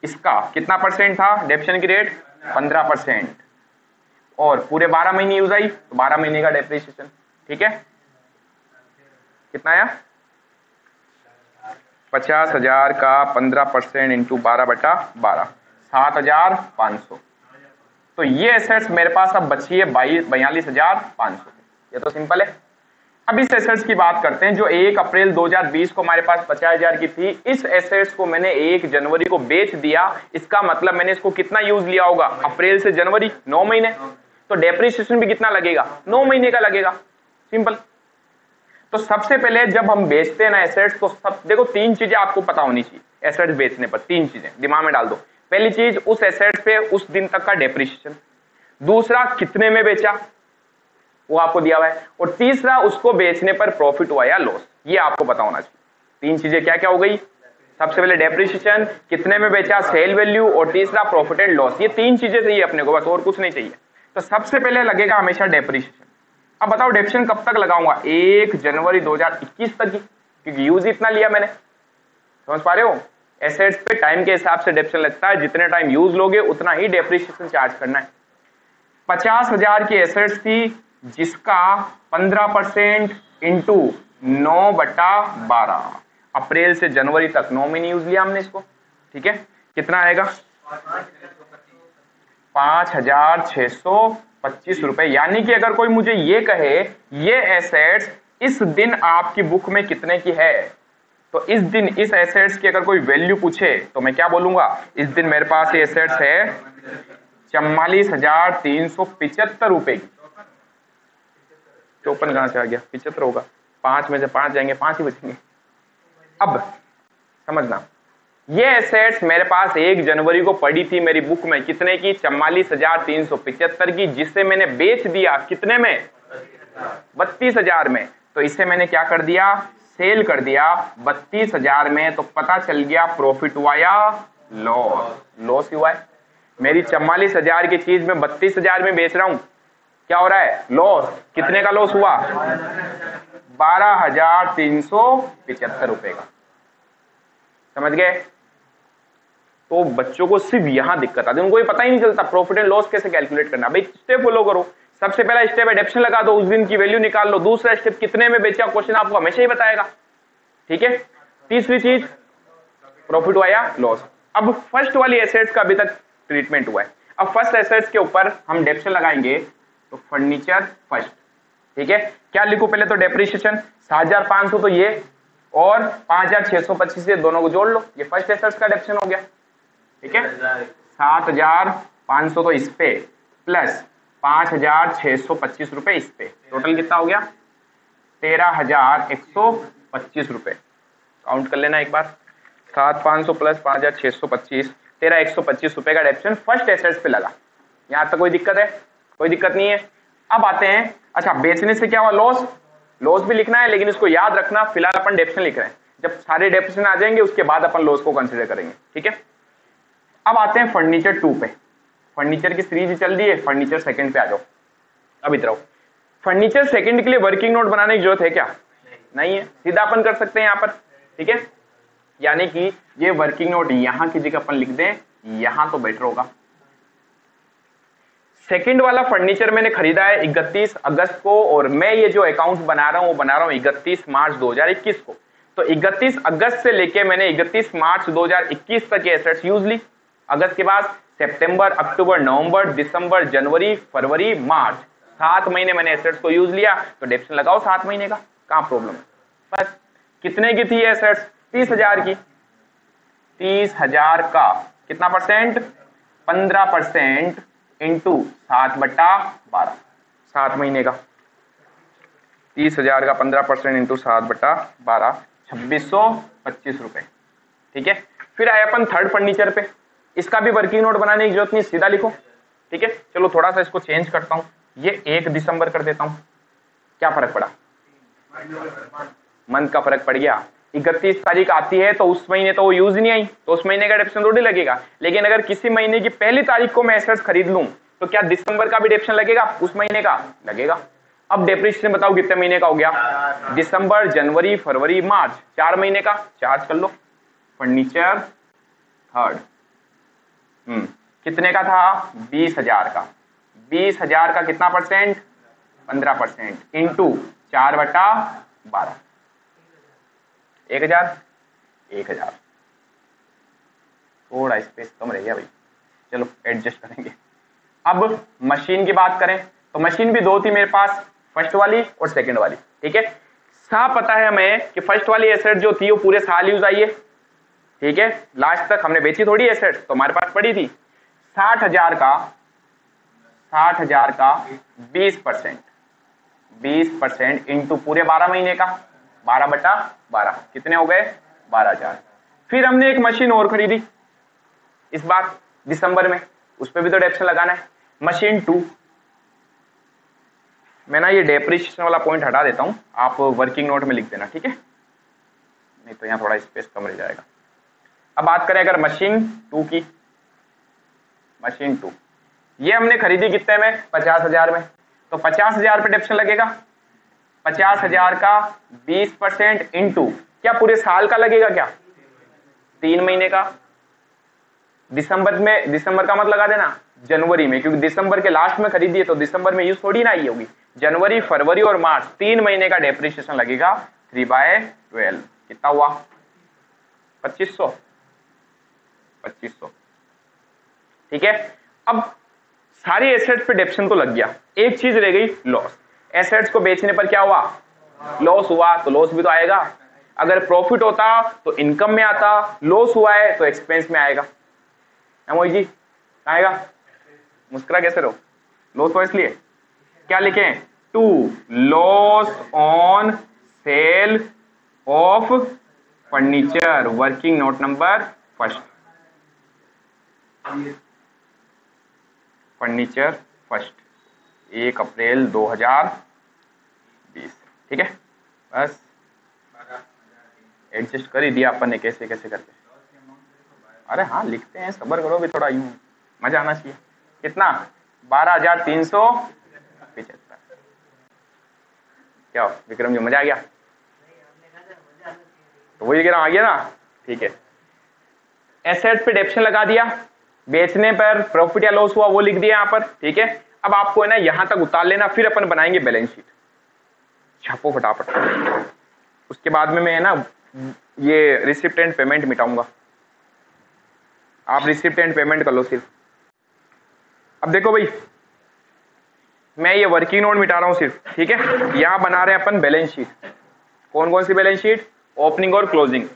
इसका कितना परसेंट था डेप्रिसिएशन की रेट? 15%, और पूरे 12 महीने यूज आई तो 12 महीने का डेप्रिसिएशन, ठीक है। कितना आया? 50,000 का 15% इंटू 12/12, 7,500। तो ये एसेट्स मेरे पास अब बची है 42,500। ये तो सिंपल है। अब इस एसेट्स की बात करते हैं जो 1 अप्रैल 2020 को हमारे पास 50,000 की थी। इस एसेट्स को मैंने 1 जनवरी को बेच दिया, इसका मतलब मैंने इसको कितना यूज लिया होगा? अप्रैल से जनवरी, 9 महीने। तो डेप्रिसिएशन भी कितना लगेगा? 9 महीने का लगेगा, सिंपल। तो सबसे पहले जब हम बेचते हैं ना एसेट्स, तो सब देखो 3 चीजें आपको पता होनी चाहिए एसेट्स बेचने पर। 3 चीजें दिमाग में डाल दो। पहली चीज, उस एसेट्स पे उस दिन तक का डेप्रिसिएशन। दूसरा, कितने में बेचा, वो आपको दिया हुआ है। और तीसरा, उसको बेचने पर प्रॉफिट हुआ या लॉस, ये आपको पता होना चाहिए। 3 चीजें क्या क्या हो गई? सबसे पहले डेप्रिसिएशन, कितने में बेचा, सेल वैल्यू, और तीसरा प्रॉफिट एंड लॉस। ये 3 चीजें चाहिए अपने को, बस और कुछ नहीं चाहिए। तो सबसे पहले लगेगा हमेशा डेप्रिसिएशन। अब बताओ डेप्रिसिएशन कब तक लगाऊंगा? 1 जनवरी 2021 तक ही, क्योंकि यूज इतना लिया मैंने। समझ पा रहे हो? एसेट्स पे टाइम के हिसाब से डेप्रिसिएशन लगता है, जितने टाइम यूज लोगे उतना ही डेप्रिसिएशन चार्ज करना है। 50,000 की एसेट्स थी जिसका 15% इंटू 9/12, अप्रैल से जनवरी तक 9 महीने यूज लिया हमने इसको, ठीक है। कितना आएगा? 5,625 रुपए। यानी कि अगर कोई मुझे ये कहे ये एसेट्स इस दिन आपकी बुक में कितने की है, तो इस दिन इस एसेट्स की अगर कोई वैल्यू पूछे तो मैं क्या बोलूंगा? इस दिन मेरे पास ये एसेट्स है 44,375 रुपए की। 54 कहां से आ गया? 75 होगा, 5 में से 5 जाएंगे, 5 ही बचेंगे। अब समझना, ये एसेट्स मेरे पास 1 जनवरी को पड़ी थी मेरी बुक में कितने की? 44,375 की, जिसे मैंने बेच दिया कितने में? 32,000 में। तो इसे मैंने क्या कर दिया? सेल कर दिया 32,000 में। तो पता चल गया प्रॉफिट हुआ या लॉस? लॉस हुआ है। मेरी 44,000 की चीज में 32,000 में बेच रहा हूं, क्या हो रहा है? लॉस। कितने का लॉस हुआ? 12,375 रुपए का। समझ गए? तो बच्चों को सिर्फ यहां दिक्कत आती है, उनको ये पता ही नहीं चलता प्रॉफिट एंड लॉस कैसे कैलकुलेट करना। भाई स्टेप फॉलो करो। सबसे पहला स्टेप है डेप्रिसिएशन लगा दो, उस दिन की वैल्यू निकाल लो। दूसरा स्टेप कितने में बेचा, क्वेश्चन आपको हमेशा ही बताएगा, ठीक है। तीसरी चीज प्रॉफिट हुआ या लॉस। अब फर्स्ट वाली एसेट्स का अभी तक ट्रीटमेंट हुआ है, अब फर्स्ट एसेट्स के ऊपर हम डेप्रिसिएशन लगाएंगे, तो फर्नीचर फर्स्ट, ठीक है। क्या लिखूं पहले तो डेप्रिसिएशन 7500 तो ये और 5625 ये दोनों को जोड़ लो, ये फर्स्ट एसेट्स का डेप्रिसिएशन हो गया, ठीक है। 7500 तो इस पे प्लस 5625 रुपए इस पे, टोटल कितना हो गया 13125 रुपए। काउंट कर लेना एक बार, 7500 प्लस 5625, 13125 रुपए का डेप्रिसिएशन फर्स्ट एसेट्स पे लगा। यहां तक कोई दिक्कत है? कोई दिक्कत नहीं है। अब आते हैं, अच्छा बेचने से क्या हुआ, लॉस, लॉस भी लिखना है लेकिन इसको याद रखना फिलहाल अपन डेप्रिसिएशन लिख रहे हैं, जब सारे डेप्रिसिएशन आ जाएंगे उसके बाद अपन लॉस को कंसीडर करेंगे, ठीक है। अब आते हैं फर्नीचर 2 पे, फर्नीचर की सीरीज चल रही है, फर्नीचर सेकंड पे आ जाओ। अब इधर आओ, फर्नीचर सेकंड के लिए वर्किंग नोट बनाने की जरूरत है क्या? नहीं है, सीधा अपन कर सकते हैं यहाँ पर, ठीक है। यानी कि ये वर्किंग नोट यहां की जगह अपन लिख दें, यहां तो बेटर होगा। सेकंड वाला फर्नीचर मैंने खरीदा है 31 अगस्त को, और मैं ये जो अकाउंट बना रहा हूं वो बना रहा हूं 31 मार्च 2021 को। तो 31 अगस्त से लेके मैंने 31 मार्च 2021 तक ये एसेट्स यूज ली। अगस्त के बाद सितंबर, अक्टूबर, नवंबर, दिसंबर, जनवरी, फरवरी, मार्च, 7 महीने मैंने एसेट्स को यूज लिया, तो डेप्रिसिएशन लगाओ 7 महीने का, कहां प्रॉब्लम है। बस कितने की थी एसेट्स? 30,000 की। 30,000 का कितना परसेंट? 15% इंटू 7/12, 7 महीने का। 30,000 का 15% इंटू 7/12, 2625 रुपए, ठीक है। फिर आए अपन थर्ड फर्नीचर पे, इसका भी वर्किंग नोट बनाने की जरूरत नहीं, सीधा लिखो, ठीक है। चलो थोड़ा सा इसको चेंज करता हूं, ये 1 दिसंबर कर देता हूं, क्या फर्क पड़ा? मंथ का फर्क पड़ गया। 31 तारीख आती है तो उस महीने तो वो यूज नहीं आई, तो उस महीने का डेप्रिसिएशन थोड़ी लगेगा। लेकिन अगर किसी महीने की पहली तारीख को मैं एसेट्स खरीद लूं तो क्या दिसंबर का भी डेप्रिसिएशन लगेगा? उस महीने का लगेगा। अब डेप्रिसिएशन बताओ कितने महीने का हो गया? दिसंबर, जनवरी, फरवरी, मार्च, 4 महीने का, चार्ज कर लो। फर्नीचर थर्ड कितने का था? 20,000 का। 20,000 का कितना परसेंट? 15% इंटू 4/12, 1,000, 1,000, थोड़ा स्पेस कम रह गया भाई, चलो एडजस्ट करेंगे। अब मशीन की बात करें तो मशीन भी 2 थी मेरे पास, फर्स्ट वाली और सेकंड वाली, ठीक है। साफ पता है हमें कि फर्स्ट वाली एसेट जो थी वो पूरे साल यूज आई है, ठीक है, लास्ट तक हमने बेची थोड़ी एसेट, तो हमारे पास पड़ी थी। 60,000 का 20% इंटू पूरे 12 महीने का, 12/12, कितने हो गए? 12,000। फिर हमने एक मशीन और खरीदी इस बार दिसंबर में, उस पर भी तो डेप्रिसिएशन लगाना है। मशीन 2, मैं ना ये डेप्रिसिएशन वाला पॉइंट हटा देता हूं, आप वर्किंग नोट में लिख देना, ठीक है, नहीं तो यहां थोड़ा स्पेस कम रह जाएगा। अब बात करें अगर मशीन 2 की, मशीन 2 ये हमने खरीदी कितने में? 50,000 में, तो 50,000 पे डेप्रिसिएशन लगेगा। 50,000 का 20% इंटू क्या पूरे साल का लगेगा क्या? 3 महीने का। दिसंबर में, दिसंबर का मत लगा देना, जनवरी में, क्योंकि दिसंबर के लास्ट में खरीदी है तो दिसंबर में यूज थोड़ी ना आई होगी। जनवरी, फरवरी और मार्च 3 महीने का डेप्रिसिएशन लगेगा 3/12, कितना हुआ? 2500, ठीक है। अब सारी एसेट्स पे डेप्रिसिएशन तो लग गया, एक चीज रह गई, लॉस। एसेट्स को बेचने पर क्या हुआ? लॉस हुआ, तो लॉस भी तो आएगा। अगर प्रॉफिट होता तो इनकम में आता, लॉस हुआ है तो एक्सपेंस में आएगा। मोहित जी आएगा, मुस्कुरा कैसे रहो? लॉस हुआ इसलिए क्या लिखें? 2 loss on sale of furniture, working note number first, furniture first, 1 अप्रैल 2020, ठीक है। बस एडजस्ट कर ही दिया अपन ने कैसे कैसे करके। अरे हाँ लिखते हैं, सब्र करो भी थोड़ा, यूं मजा आना चाहिए। कितना? 12,375। क्या विक्रम जी मजा आ गया? तो वही कह रहा हूं, आ गया ना, ठीक है। एसेट पे डेप्रिसिएशन लगा दिया, बेचने पर प्रॉफिट या लॉस हुआ वो लिख दिया यहाँ पर, ठीक है। अब आपको है ना यहां तक उतार लेना, फिर अपन बनाएंगे बैलेंस शीट। छापो फटाफट, उसके बाद में मैं है ना ये रिसिप्ट एंड पेमेंट मिटाऊंगा। आप रिसिप्ट एंड पेमेंट कर लो सिर्फ। अब देखो भाई, मैं ये वर्किंग नोट मिटा रहा हूं सिर्फ, ठीक है। यहां बना रहे हैं अपन बैलेंस शीट। कौन कौन सी बैलेंस शीट? ओपनिंग और क्लोजिंग।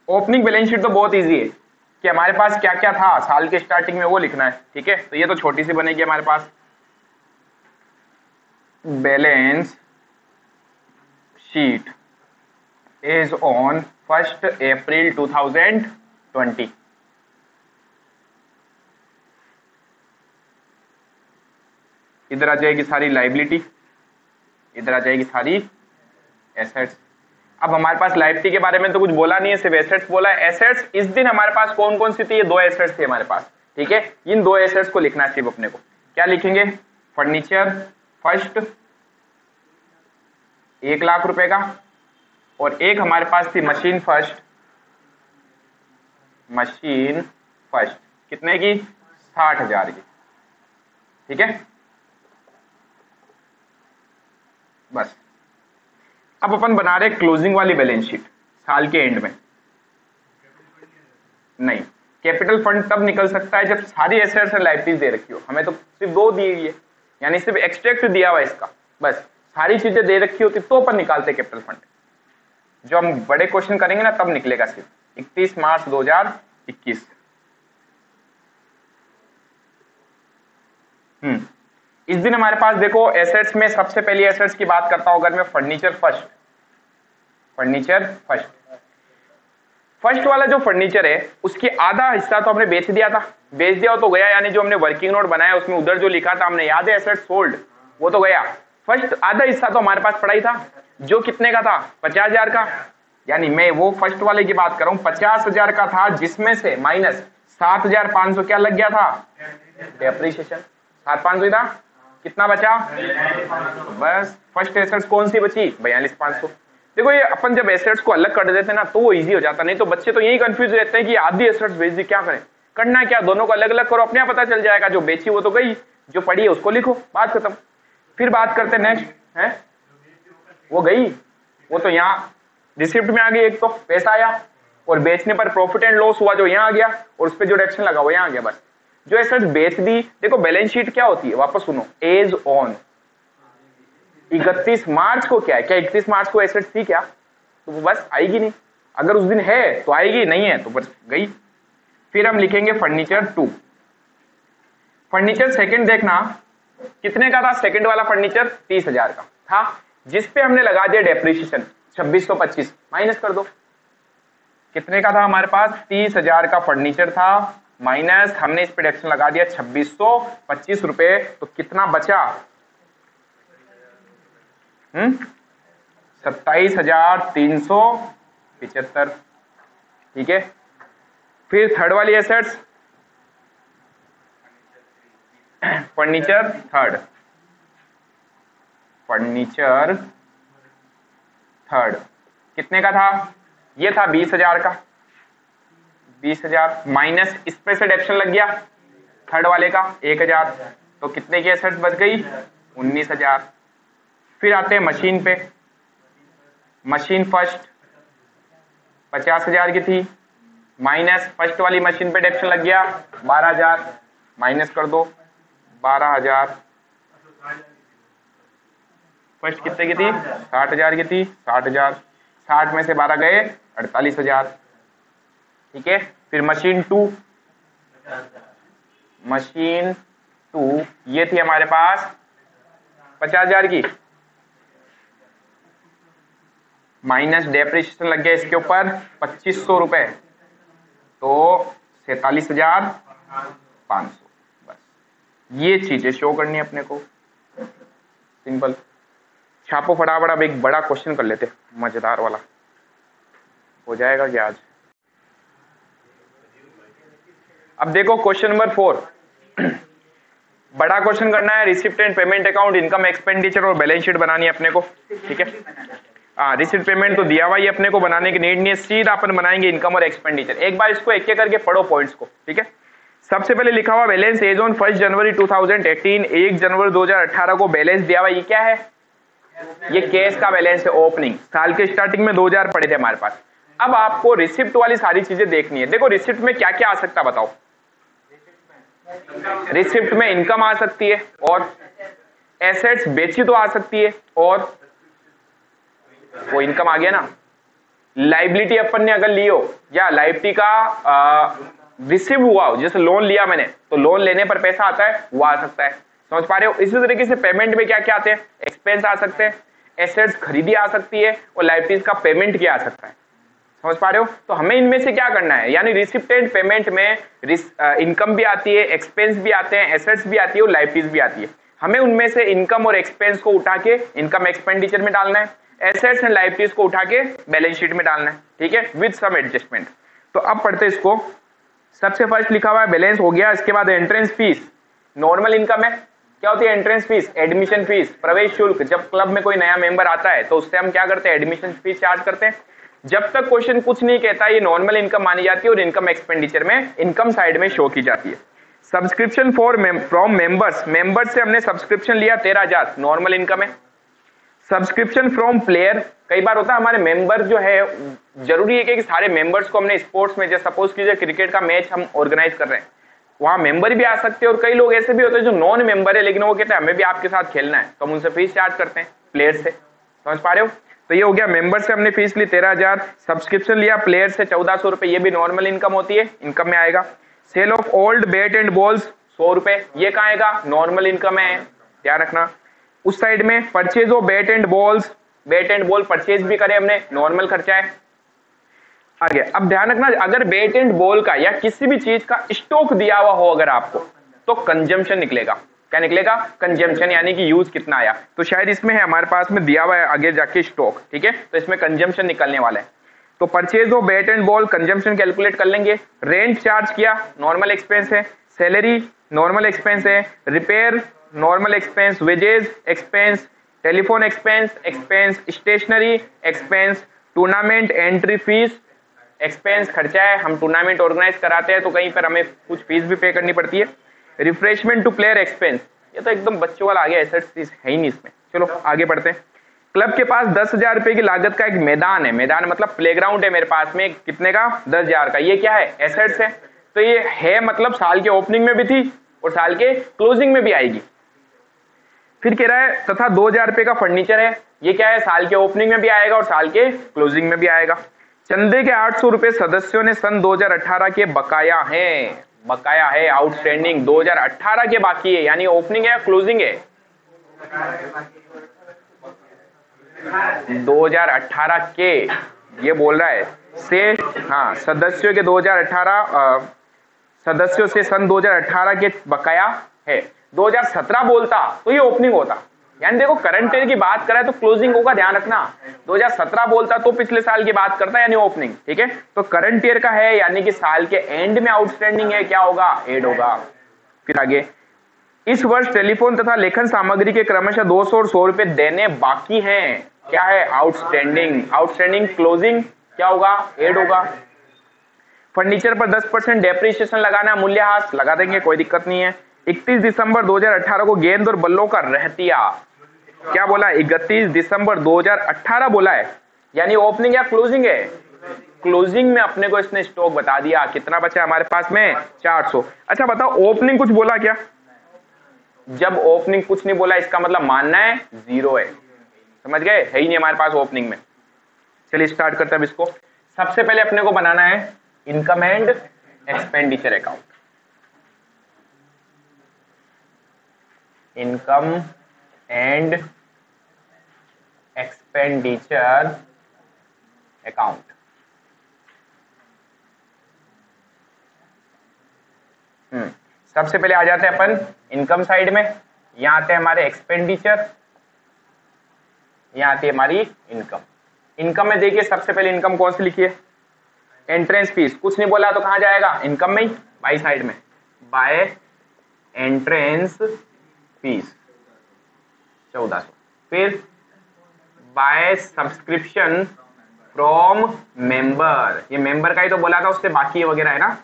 ओपनिंग बैलेंस शीट तो बहुत इजी है कि हमारे पास क्या क्या था साल के स्टार्टिंग में वो लिखना है, ठीक है। तो ये तो छोटी सी बनेगी हमारे पास, बैलेंस शीट इज ऑन 1 अप्रैल 2020। इधर आ जाएगी सारी लाइबिलिटी, इधर आ जाएगी सारी एसेट्स। अब हमारे पास लाइबिलिटी के बारे में तो कुछ बोला नहीं है, सिर्फ एसेट्स बोला है। एसेट्स इस दिन हमारे पास कौन कौन सी थी? ये दो एसेट्स थे हमारे पास, ठीक है। इन दो एसेट्स को लिखना है सिर्फ अपने को। क्या लिखेंगे? फर्नीचर फर्स्ट 1 लाख रुपए का, और एक हमारे पास थी मशीन फर्स्ट। मशीन फर्स्ट कितने की? 60,000 की, ठीक है। बस अब अपन बना रहे क्लोजिंग वाली बैलेंस शीट साल के एंड में। नहीं, कैपिटल फंड तब निकल सकता है जब सारी एसेट्स और लायबिलिटीज दे रखी हो। हमें तो सिर्फ दो दी हुई है, यानी सिर्फ एक्सट्रैक्ट दिया हुआ है इसका, बस सारी चीजें दे रखी होती तो अपन निकालते कैपिटल फंड। जो हम बड़े क्वेश्चन करेंगे ना तब निकलेगा सिर्फ 31 मार्च 2021। इस दिन हमारे पास देखो एसेट्स में सबसे पहली एसेट्स की बात करता हूं अगर मैं, furniture first. Furniture first, first वाला जो फर्नीचर है उसकी आधा हिस्सा तो हमने बेच दिया था। बेच दिया तो गया, यानी जो हमने वर्किंग नोट बनाया उसमें उधर जो लिखा था हमने, याद है, एसेट सोल्ड, वो तो गया। फर्स्ट आधा हिस्सा तो हमारे पास पड़ा ही था, जो कितने का था? 50,000 का। यानी मैं वो फर्स्ट वाले की बात कर रहा हूं, 50,000 का था, जिसमें से माइनस 7,500 क्या लग गया था? डेप्रिसिएशन। 7,500 था, कितना बचा? बस फर्स्ट एसेट्स कौन सी बची? 42,500। देखो ये अपन जब एसेट्स को अलग कर देते हैं ना तो वो इजी हो जाता, नहीं तो बच्चे तो यही कंफ्यूज रहते हैं कि आधी एसेट्स बेच दी, क्या करें? करना क्या, दोनों को अलग अलग करो, अपने आप पता चल जाएगा। जो बेची वो तो गई, जो पड़ी है उसको लिखो, बात खत्म। फिर बात करते नेक्स्ट है, वो गई, वो तो यहाँ रिसिप्ट में आ गई, एक तो पैसा आया, और बेचने पर प्रॉफिट एंड लॉस हुआ जो यहाँ आ गया, और उस पर जो डिडक्शन लगा वो यहाँ आ गया। बस जो एसेट्स बेच दी, देखो बैलेंस शीट क्या होती है, वापस सुनो, एज ऑन 31 मार्च को क्या है? क्या 31 मार्च को एसेट्स थी क्या? तो वो बस आएगी नहीं, अगर उस दिन है तो आएगी, नहीं है तो बस गई। फिर हम लिखेंगे फर्नीचर 2। फर्नीचर सेकंड देखना कितने का था? सेकंड वाला फर्नीचर 30,000 का था, जिसपे हमने लगा दिया डेप्रिसिएशन 2625, माइनस कर दो। कितने का था हमारे पास? 30,000 का फर्नीचर था, माइनस हमने इस पे डिडक्शन लगा दिया 2625 रुपए, तो कितना बचा? 27,375, ठीक है। फिर थर्ड वाली assets, furniture third. Furniture third कितने का था? ये था 20,000 का, 20,000 माइनस इस पे से डिडक्शन लग गया थर्ड वाले का 1,000, तो कितने की एसेट्स बच गई? 19,000। फिर आते हैं मशीन पे। मशीन फर्स्ट 50,000 की थी, माइनस फर्स्ट वाली मशीन पे डिडक्शन लग गया 12,000, माइनस कर दो 12,000। फर्स्ट कितने की थी? 60,000 की थी, 60,000, 60 में से 12 गए 48,000, ठीक है। फिर मशीन 2, मशीन 2 ये थी हमारे पास 50,000 की, माइनस डेप्रिसिएशन लग गया इसके ऊपर 2,500 रुपए, तो 47,500। बस ये चीजें शो करनी है अपने को, सिंपल। छापो फटाफट, अब एक बड़ा क्वेश्चन कर लेते, मजेदार वाला हो जाएगा क्या आज? अब देखो क्वेश्चन नंबर 4, बड़ा क्वेश्चन करना है। Receipt and payment account, income expenditure और बैलेंस शीट बनानी है अपने को, ठीक है। रिसिप्ट पेमेंट तो दिया हुआ ही अपने को, बनाने की नीड नहीं है, सीधा अपन बनाएंगे इनकम और एक्सपेंडिचर। एक बार इसको एक एक करके पढ़ो पॉइंट्स को, ठीक है। सबसे पहले लिखा हुआ बैलेंस एज ऑन 1 जनवरी 2018, 1 जनवरी 2018 को बैलेंस दिया हुआ, ये क्या है? ये कैश का बैलेंस है, ओपनिंग। साल के स्टार्टिंग में 2,000 पड़े थे हमारे पास, अब आपको रिसिप्ट वाली सारी चीजें देखनी है। देखो रिसिप्ट में क्या क्या आ सकता है बताओ। रिसिप्ट में इनकम आ सकती है, और एसेट्स बेची तो आ सकती है, और वो इनकम आ गया ना। लाइबिलिटी अपन ने अगर ली हो, या लाइबिलिटी का रिसीव हुआ हो, जैसे लोन लिया मैंने तो लोन लेने पर पैसा आता है, वो आ सकता है। समझ पा रहे हो? इसी तरीके से पेमेंट में क्या क्या आते हैं, एक्सपेंस आ सकते हैं, एसेट्स खरीदी आ सकती है, और लाइबिलिटीज का पेमेंट क्या आ सकता है। समझ पा रहे हो? तो हमें इनमें से क्या करना है, यानी रिसिप्ट एंड पेमेंट में इनकम भी आती है, एक्सपेंस भी आते हैं, एसेट्स भी आती है, और लाइबिलिटीज भी आती है। हमें उनमें से इनकम और एक्सपेंस को उठा के इनकम एक्सपेंडिचर में डालना है, एसेट्स एंड लाइबिलिटीज को उठा के बैलेंस शीट में डालना है, ठीक है, विद सम एडजस्टमेंट। तो अब पढ़ते इसको। सबसे फर्स्ट लिखा हुआ है बैलेंस हो गया, इसके बाद एंट्रेंस फीस। नॉर्मल इनकम है, क्या होती है एंट्रेंस फीस, एडमिशन फीस, प्रवेश शुल्क। जब क्लब में कोई नया मेंबर आता है तो उससे हम क्या करते हैं, एडमिशन फीस चार्ज करते हैं। जब तक क्वेश्चन कुछ नहीं कहता ये नॉर्मल इनकम मानी जाती है, और इनकम एक्सपेंडिचर में इनकम साइड में शो की जाती है। सब्सक्रिप्शन फ्रॉम मेंबर्स, मेंबर्स से हमने सब्सक्रिप्शन लिया 13,000, नॉर्मल इनकम है। सब्सक्रिप्शन फ्रॉम प्लेयर, कई बार होता है हमारे मेंबर जो है, जरूरी है कि सारे मेंबर्स को हमने स्पोर्ट्स में, जैसे सपोज कीजिए क्रिकेट का मैच हम ऑर्गेनाइज कर रहे हैं, वहां मेंबर भी आ सकते हैं, और कई लोग ऐसे भी होते हैं जो नॉन मेंबर है लेकिन वो कहते हैं हमें भी आपके साथ खेलना है, तो हम उनसे फीस चार्ज करते हैं प्लेयर से। समझ पा रहे हो? तो ये हो गया, मेंबर से हमने फीस ली 13,000, सब्सक्रिप्शन लिया प्लेयर से 1400 रुपए, ये भी नॉर्मल इनकम होती है, इनकम में आएगा। Sale of old bat and balls 100 रुपए, ये कहाँ आएगा, नॉर्मल इनकम है, ध्यान रखना। उस साइड में purchase of bat and balls, bat and ball purchase भी करे हमने, नॉर्मल खर्चा है। आगे अब ध्यान रखना, अगर बैट एंड बॉल का या किसी भी चीज का स्टॉक दिया हुआ हो अगर आपको, तो कंजम्पशन निकलेगा। क्या निकलेगा, कंजम्पशन, यानी कि यूज कितना आया। तो शायद इसमें है हमारे पास में दिया हुआ है आगे जाके स्टॉक, ठीक है, तो इसमें कंजम्पशन निकलने वाला है। तो purchase of bat and ball consumption calculate कर लेंगे। रेंट चार्ज किया, नॉर्मल एक्सपेंस है। सैलरी नॉर्मल एक्सपेंस है। Repair normal expense. Wages expense. Telephone expense expense. Stationery expense. Tournament entry fees expense, खर्चा है, हम टूर्नामेंट ऑर्गेनाइज कराते हैं तो कहीं पर हमें कुछ फीस भी पे करनी पड़ती है। रिफ्रेशमेंट टू प्लेयर एक्सपेंस, ये तो एकदम बच्चों वाला आ गया, एसेट्स है ही नहीं इसमें। चलो आगे बढ़ते हैं। क्लब के पास 10,000 रुपए की लागत का एक मैदान है, मैदान मतलब प्लेग्राउंड है मेरे पास में, कितने का, 10,000 का। ये क्या है, एसेट्स है। तो ये है मतलब साल के ओपनिंग में भी थी और साल के क्लोजिंग में भी आएगी। फिर कह रहा है तथा 2,000 रुपए का फर्नीचर है, ये क्या है, साल के ओपनिंग में भी आएगा और साल के क्लोजिंग में भी आएगा। चंदे के 800 रुपए सदस्यों ने सन 2018 के बकाया हैं, बकाया है, आउटस्टैंडिंग 2018 के बाकी है, यानी ओपनिंग है क्लोजिंग है, 2018 के ये बोल रहा है से, हाँ सदस्यों के 2018 सदस्यों से सन 2018 के बकाया है। 2017 बोलता तो ये ओपनिंग होता, यानी देखो करंट ईयर की बात करें तो क्लोजिंग होगा, ध्यान रखना। 2017 बोलता तो पिछले साल की बात करता यानी ओपनिंग, ठीक है। तो करंट ईयर का है यानी कि साल के एंड में आउटस्टैंडिंग है, क्या होगा, एड होगा। फिर आगे, इस वर्ष टेलीफोन तथा लेखन सामग्री के क्रमशः 200 और 100 रुपए देने बाकी हैं, क्या है, आउटस्टैंडिंग। आउटस्टैंडिंग क्लोजिंग क्या होगा, एड होगा। फर्नीचर पर 10% डेप्रिसिएशन लगाना, मूल्यह्रास लगा देंगे, कोई दिक्कत नहीं है। 31 दिसंबर 2018 को गेंद और बल्लों का रहतिया, क्या बोला, 31 दिसंबर 2018 बोला है, यानी ओपनिंग या क्लोजिंग है, क्लोजिंग में अपने को इसने स्टॉक बता दिया, कितना बचा हमारे पास में, 400। अच्छा बताओ ओपनिंग कुछ बोला क्या, जब ओपनिंग कुछ नहीं बोला इसका मतलब मानना है जीरो है, समझ गए, है ही नहीं हमारे पास ओपनिंग में। चलिए स्टार्ट करते हैं अब इसको। सबसे पहले अपने को बनाना है income and expenditure account, income and expenditure account. सबसे पहले आ जाते हैं अपन इनकम साइड में, यहां आते हैं हमारे एक्सपेंडिचर, यहां आती है हमारी इनकम। इनकम में देखिए सबसे पहले इनकम कौन सी लिखी है, एंट्रेंस फीस, कुछ नहीं बोला तो कहां जाएगा, इनकम में ही, बाई साइड में, बाय एंट्रेंस फीस 1400। फिर बाय सब्सक्रिप्शन फ्रॉम मेंबर, ये मेंबर का ही तो बोला था, उससे बाकी वगैरह है ना,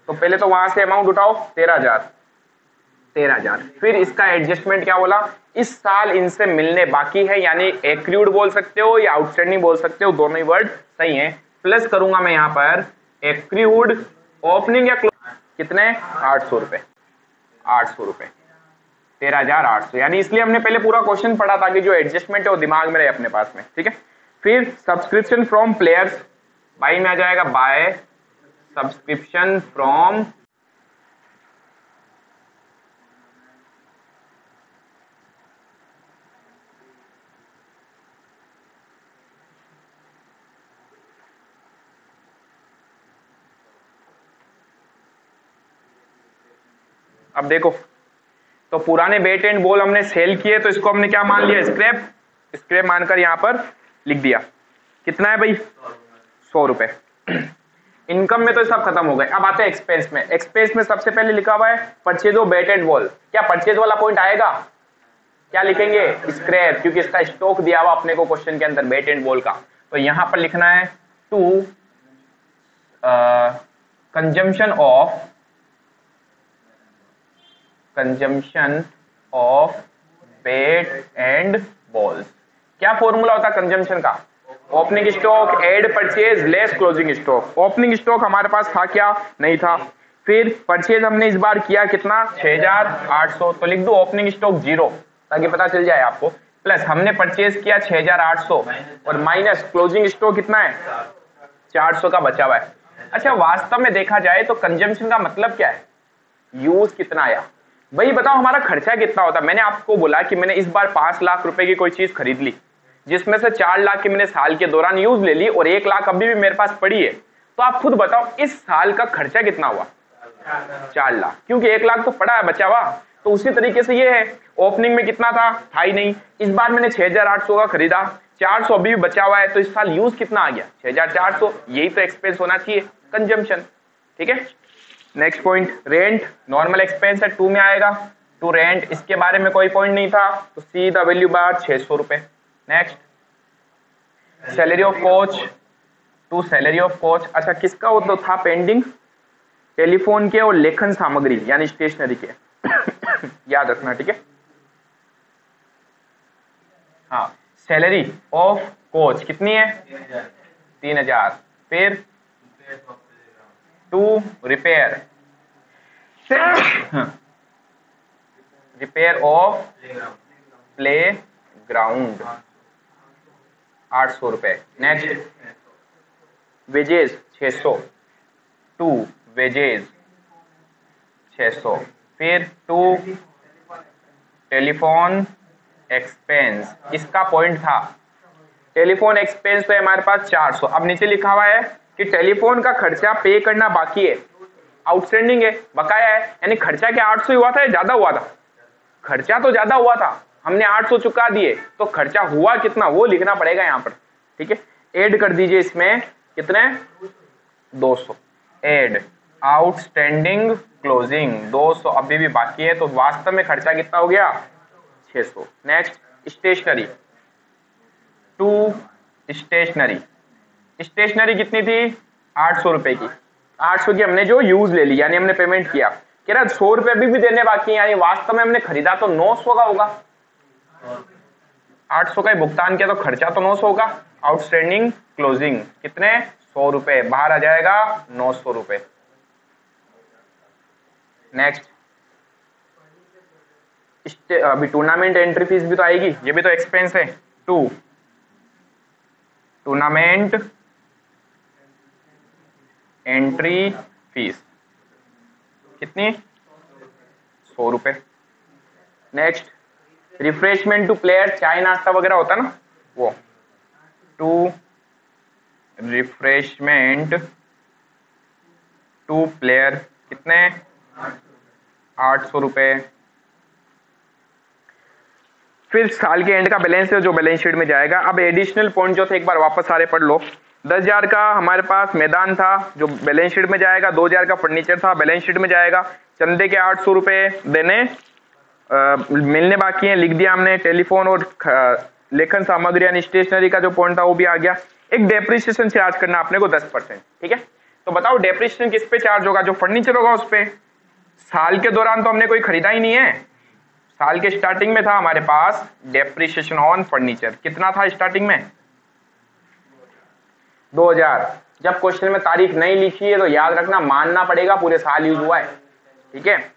तो पहले तो वहां से अमाउंट उठाओ 13,000। फिर इसका एडजस्टमेंट क्या बोला, इस साल इनसे मिलने बाकी है, यानी एक्रूड बोल सकते हो या आउटस्टैंडिंग बोल सकते हो, दोनों ही वर्ड सही है। प्लस करूंगा मैं यहाँ पर एक्रीव्ड ओपनिंग या कितने 800 रुपए, 800 रुपए 13,800, यानी इसलिए हमने पहले पूरा क्वेश्चन पढ़ा ताकि जो एडजस्टमेंट है वो दिमाग में रहे अपने पास में, ठीक है। फिर सब्सक्रिप्शन फ्रॉम प्लेयर्स, बाई में आ जाएगा बाय सब्सक्रिप्शन फ्रॉम अब देखो तो पुराने बैट एंड बॉल हमने सेल किए तो इसको हमने क्या मान लिया, स्क्रैप, स्क्रैप मानकर यहां पर लिख दिया। कितना है भाई 100 रुपए। इनकम में तो सब खत्म हो गए। अब आते हैं एक्सपेंस में। एक्सपेंस में सबसे पहले लिखा हुआ है purchase of bat and ball. क्या परचेज वाला पॉइंट आएगा? क्या लिखेंगे? स्क्रैप, क्योंकि इसका स्टॉक दिया हुआ अपने को क्वेश्चन के अंदर बैट एंड बॉल का। तो यहां पर लिखना है to consumption of bat and balls. क्या फॉर्मूला होता है कंजम्पशन का? Opening stock add purchase less closing stock. Opening stock हमारे पास था क्या? नहीं था। फिर परचेज हमने इस बार किया कितना? 6,800। तो लिख दो ओपनिंग स्टॉक 0 ताकि पता चल जाए आपको। प्लस हमने परचेज किया 6,800 और माइनस क्लोजिंग स्टॉक कितना है? 400 का बचा हुआ है। अच्छा, वास्तव में देखा जाए तो कंजम्पशन का मतलब क्या है? यूज कितना आया। भाई बताओ हमारा खर्चा कितना होता है। मैंने आपको बोला कि मैंने इस बार 5 लाख रुपए की कोई चीज खरीद ली, जिसमें से 4 लाख की मैंने साल के दौरान यूज ले ली और 1 लाख अभी भी मेरे पास पड़ी है। तो आप खुद बताओ इस साल का खर्चा कितना हुआ? 4 लाख, क्योंकि 1 लाख तो पड़ा है बचा हुआ। तो उसी तरीके से ये है, ओपनिंग में कितना था ही नहीं, इस बार मैंने 6,800 का खरीदा, 400 अभी भी बचा हुआ है, तो इस साल यूज कितना आ गया? 6,400। यही तो एक्सपेंस होना चाहिए, कंजम्पशन। ठीक है। Next point rent, normal expense है 2 में आएगा। टू रेंट, इसके बारे में कोई पॉइंट नहीं था तो सीधा वैल्यू बार 600 रुपए। Next salary of coach, to salary of coach. अच्छा, किसका वो तो था पेंडिंग? टेलीफोन के और लेखन सामग्री यानी स्टेशनरी के। याद रखना, ठीक है। हाँ, सैलरी ऑफ कोच कितनी है? 3,000। फिर to repair, repair of play ground 800 रुपए। Next wages 600, to wages 600। फिर टू टेलीफोन एक्सपेंस, इसका पॉइंट था टेलीफोन एक्सपेंस तो हमारे पास 400। अब नीचे लिखा हुआ है कि टेलीफोन का खर्चा पे करना बाकी है, आउटस्टैंडिंग है, बकाया है। यानी खर्चा क्या 800 हुआ था या ज्यादा हुआ था? खर्चा तो ज्यादा हुआ था, हमने 800 चुका दिए, तो खर्चा हुआ कितना वो लिखना पड़ेगा यहाँ पर। ठीक है, ऐड कर दीजिए इसमें कितने? 200। ऐड आउटस्टैंडिंग क्लोजिंग 200 अभी भी बाकी है, तो वास्तव में खर्चा कितना हो गया? 600। Next stationery, to stationery, stationery कितनी थी? 800 रुपए की। 800 की हमने जो यूज ले ली, यानी हमने पेमेंट किया। कह रहा 100 रुपए अभी भी देने बाकी है, यानी वास्तव में हमने खरीदा तो 900 का होगा। 800 का ही भुगतान किया तो खर्चा तो 900 होगा। आउटस्टैंडिंग क्लोजिंग कितने? 100 रुपए, बाहर आ जाएगा 900 रुपए। नेक्स्ट अभी टूर्नामेंट एंट्री फीस भी तो आएगी, ये भी तो एक्सपेंस है। टू टूर्नामेंट एंट्री फीस कितनी? 100 रुपए। नेक्स्ट रिफ्रेशमेंट टू प्लेयर, चाय नाश्ता वगैरह होता ना वो। टू रिफ्रेशमेंट टू प्लेयर कितने? 800 रुपए। फिर साल के एंड का बैलेंस है जो बैलेंस शीट में जाएगा। अब एडिशनल पॉइंट जो थे एक बार वापस सारे पढ़ लो। 10,000 का हमारे पास मैदान था जो बैलेंस शीट में जाएगा। 2,000 का फर्नीचर था बैलेंस शीट में जाएगा। चंदे के 800 रुपए देने मिलने बाकी हैं, लिख दिया हमने। टेलीफोन और लेखन सामग्री यानी स्टेशनरी का जो पॉइंट था वो भी आ गया। एक डेप्रिसिएशन चार्ज करना अपने को 10%। ठीक है, तो बताओ डेप्रिसिएशन किस पे चार्ज होगा? जो फर्नीचर होगा उस पे। साल के दौरान तो हमने कोई खरीदा ही नहीं है। साल के स्टार्टिंग में था हमारे पास डेप्रिसिएशन ऑन फर्नीचर, कितना था स्टार्टिंग में? 2,000। जब क्वेश्चन में तारीख नहीं लिखी है तो याद रखना, मानना पड़ेगा पूरे साल यूज हुआ है, ठीक है।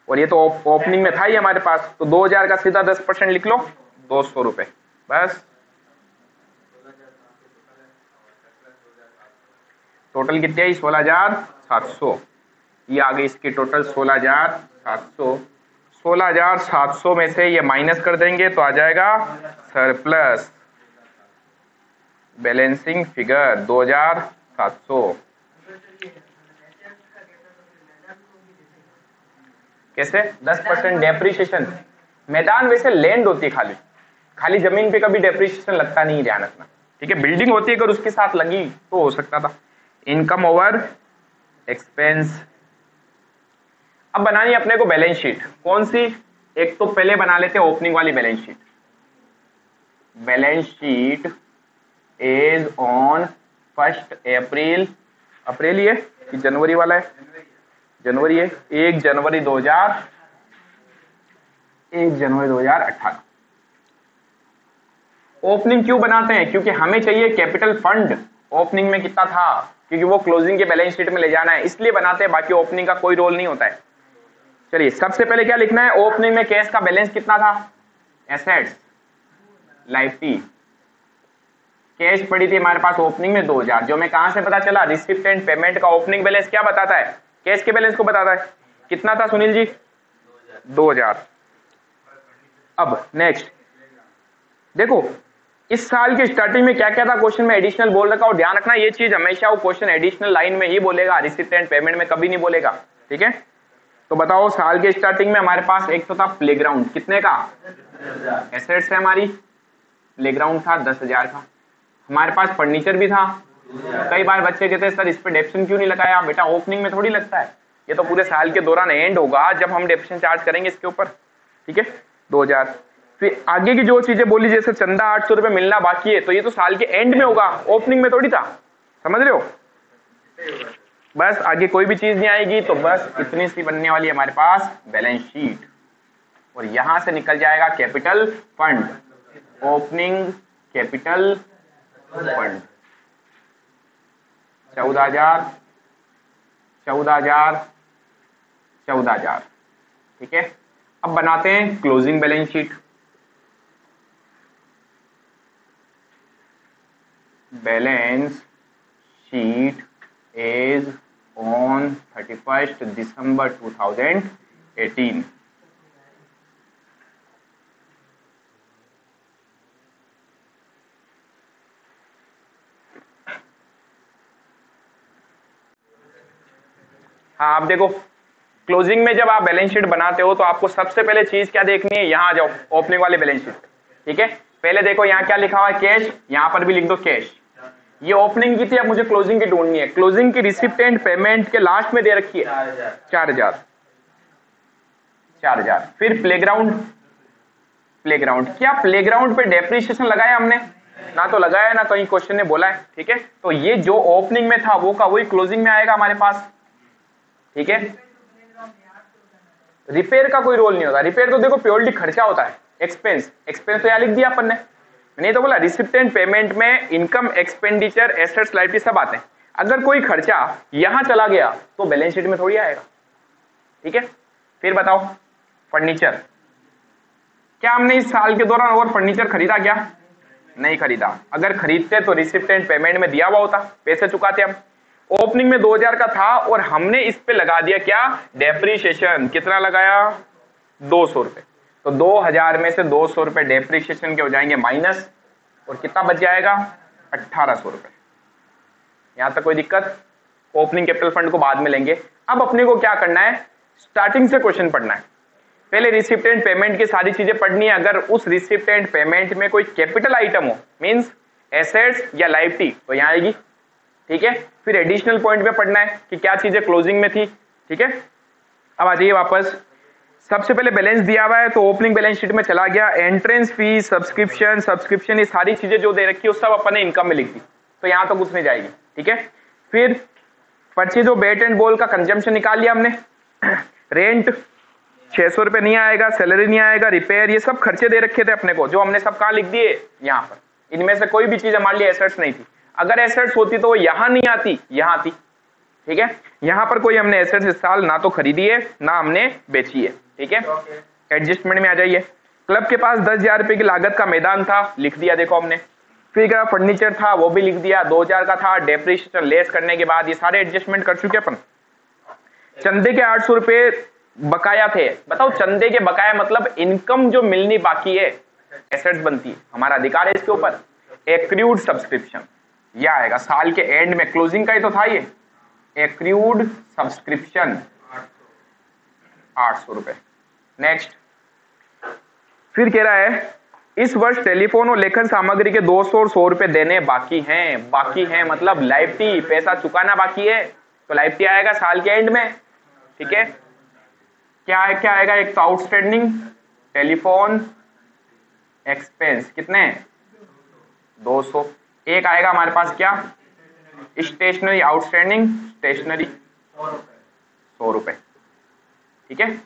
और ये तो ओपनिंग में था ही हमारे पास, तो 2000 का सीधा 10% लिख लो, 200 रुपए बस। टोटल कितनी आई? 16,700। ये आ गई इसकी टोटल 16,700। 16,700 में से ये माइनस कर देंगे तो आ जाएगा सरप्लस बैलेंसिंग फिगर 2,700। कैसे? 10% डेप्रिसिएशन। मैदान वैसे लैंड होती है, खाली खाली जमीन पे कभी डेप्रिसिएशन लगता नहीं है, ध्यान रखना, ठीक है। बिल्डिंग होती है, अगर उसके साथ लगी तो हो सकता था। Income over expense. अब बनानी है अपने को बैलेंस शीट। कौन सी? एक तो पहले बना लेते हैं ओपनिंग वाली balance sheet. Balance sheet is on 1 अप्रैल। अप्रैल ये कि जनवरी वाला है? जनवरी है। 1 जनवरी 2018। ओपनिंग क्यों बनाते हैं? क्योंकि हमें चाहिए कैपिटल फंड। ओपनिंग में कितना था, क्योंकि वो क्लोजिंग के बैलेंस शीट में ले जाना है, इसलिए बनाते हैं। बाकी ओपनिंग का कोई रोल नहीं होता है। चलिए सबसे पहले क्या लिखना है? ओपनिंग में कैश का बैलेंस कितना था? Assets, liability. कैश पड़ी थी हमारे पास ओपनिंग में 2000, जो मैं कहां से पता चला? रिसिप्ट एंड पेमेंट का ओपनिंग बैलेंस क्या बताता है? कैश के बैलेंस को बताता है। कितना था सुनील जी? 2000। अब नेक्स्ट देखो, इस साल के स्टार्टिंग में क्या क्या था क्वेश्चन में एडिशनल बोल रखा, और ध्यान रखना ये चीज हमेशा वो क्वेश्चन एडिशनल लाइन में ही बोलेगा, रिसिप्ट एंड पेमेंट में कभी नहीं बोलेगा, ठीक है। तो बताओ, साल के स्टार्टिंग में हमारे पास एक तो था प्लेग्राउंड, कितने का? एसेट्स है हमारी, प्लेग्राउंड था 10,000 का। हमारे पास फर्नीचर भी था। कई बार बच्चे कहते हैं सर इस पे डेप्शन क्यों नहीं लगाया? बेटा ओपनिंग में थोड़ी लगता है, ये तो पूरे साल के दौरान एंड होगा जब हम डेप्शन चार्ज करेंगे इसके ऊपर, ठीक है। 2000। फिर आगे की जो चीजें बोली, जैसे चंदा 800 रुपए मिलना बाकी है, तो ये तो साल के एंड में होगा, ओपनिंग में थोड़ी था, समझ रहे हो। बस आगे कोई भी चीज नहीं आएगी, तो बस इतनी सी बनने वाली है हमारे पास बैलेंस शीट, और यहां से निकल जाएगा capital fund. Opening capital fund 14,000, 14,000, 14,000, ठीक है। अब बनाते हैं closing balance sheet. Balance sheet is on 31st December 2018। हाँ, आप देखो क्लोजिंग में जब आप बैलेंस शीट बनाते हो तो आपको सबसे पहले चीज क्या देखनी है? यहां जाओ, ओपनिंग वाले बैलेंस शीट, ठीक है। पहले देखो यहाँ क्या लिखा हुआ है? कैश। यहां पर भी लिख दो कैश। ये ओपनिंग की थी, अब मुझे क्लोजिंग की ढूंढनी है। क्लोजिंग की रिसिप्ट एंड पेमेंट के लास्ट में दे रखी है 4,000, 4,000। फिर प्लेग्राउंड, प्लेग्राउंड क्या प्लेग्राउंड पे डेप्रिसिएशन लगाया हमने? ना तो लगाया, ना कहीं क्वेश्चन ने बोला है, ठीक है। तो ये जो ओपनिंग में था वो का वही क्लोजिंग में आएगा हमारे पास, ठीक है। रिपेयर का कोई रोल नहीं होता। रिपेयर तो देखो प्योरली खर्चा होता है, एक्सपेंस। एक्सपेंस तो यहाँ लिख दिया अपन ने, नहीं तो बोला रिसिप्ट एंड पेमेंट में इनकम, एक्सपेंडिचर, एसेट्स, लायबिलिटी सब आते हैं। अगर कोई खर्चा यहां चला गया तो बैलेंस शीट में थोड़ी आएगा, ठीक है। फिर बताओ फर्नीचर, क्या हमने इस साल के दौरान और फर्नीचर खरीदा? क्या नहीं खरीदा। अगर खरीदते तो रिसिप्ट एंड पेमेंट में दिया हुआ होता, पैसे चुकाते हम। ओपनिंग में 2000 का था और हमने इस पे लगा दिया क्या? डेप्रीशिएशन। कितना लगाया? 200 रुपए। तो 2000 में से 200 रुपए डेप्रीशिएशन के हो जाएंगे माइनस, और कितना बच जाएगा? 1800 रुपए। यहां तक कोई दिक्कत? ओपनिंग कैपिटल फंड को बाद में लेंगे। अब अपने को क्या करना है? स्टार्टिंग से क्वेश्चन पढ़ना है। पहले रिसिप्ट एंड पेमेंट की सारी चीजें पढ़नी है। अगर उस रिसिप्ट एंड पेमेंट में कोई कैपिटल आइटम हो, मींस एसेट्स या लायबिलिटी, तो यहां आएगी, ठीक है। फिर एडिशनल पॉइंट में पढ़ना है कि क्या चीजें क्लोजिंग में थी, ठीक है। अब आ जाइए वापस। सबसे पहले बैलेंस दिया हुआ है तो ओपनिंग बैलेंस शीट में चला गया। एंट्रेंस फीस, सब्सक्रिप्शन, ये सारी चीजें जो दे रखी है सब अपन ने इनकम में लिख दी, तो यहां तो कुछ नहीं जाएगी, ठीक है। फिर purchase of bat and ball का कंजम्पशन निकाल लिया हमने। रेंट 600 रुपए नहीं आएगा, सैलरी नहीं आएगा, रिपेयर, ये सब खर्चे दे रखे थे अपने को, जो हमने सब कहां लिख दिए? यहाँ पर। इनमें से कोई भी चीज हमारे लिए एसेट्स नहीं थी। अगर एसेट्स होती तो वो यहां नहीं आती, यहां आती। ठीक है, यहां पर कोई हमने एसेट्स इस साल ना तो खरीदी है ना हमने बेची है। ठीक है, एडजस्टमेंट में आ जाइए। क्लब के पास 10,000 रुपए की लागत का मैदान था, लिख दिया देखो हमने। फिर क्या फर्नीचर था वो भी लिख दिया, 2,000 का था। डेप्रिसिएशन लेस करने के बाद ये सारे एडजस्टमेंट कर चुके अपन। चंदे के 800 रुपए बकाया थे। बताओ चंदे के बकाया मतलब इनकम जो मिलनी बाकी है, एसेट्स बनती है, हमारा अधिकार है इसके ऊपर। एक्रूड सब्सक्रिप्शन यह आएगा साल के एंड में, क्लोजिंग का ही तो था ये। एक्रूड सब्सक्रिप्शन 800 रुपए। नेक्स्ट, फिर कह रहा है इस वर्ष टेलीफोन और लेखन सामग्री के 200 और 100 रुपए देने बाकी हैं। बाकी हैं मतलब लाइबिलिटी, पैसा चुकाना बाकी है, तो लाइबिलिटी आएगा साल के एंड में। ठीक है, क्या आएगा? एक तो आउटस्टैंडिंग टेलीफोन एक्सपेंस कितने, 200। एक आएगा हमारे पास क्या, स्टेशनरी आउटस्टैंडिंग स्टेशनरी 100 रुपए। ठीक है,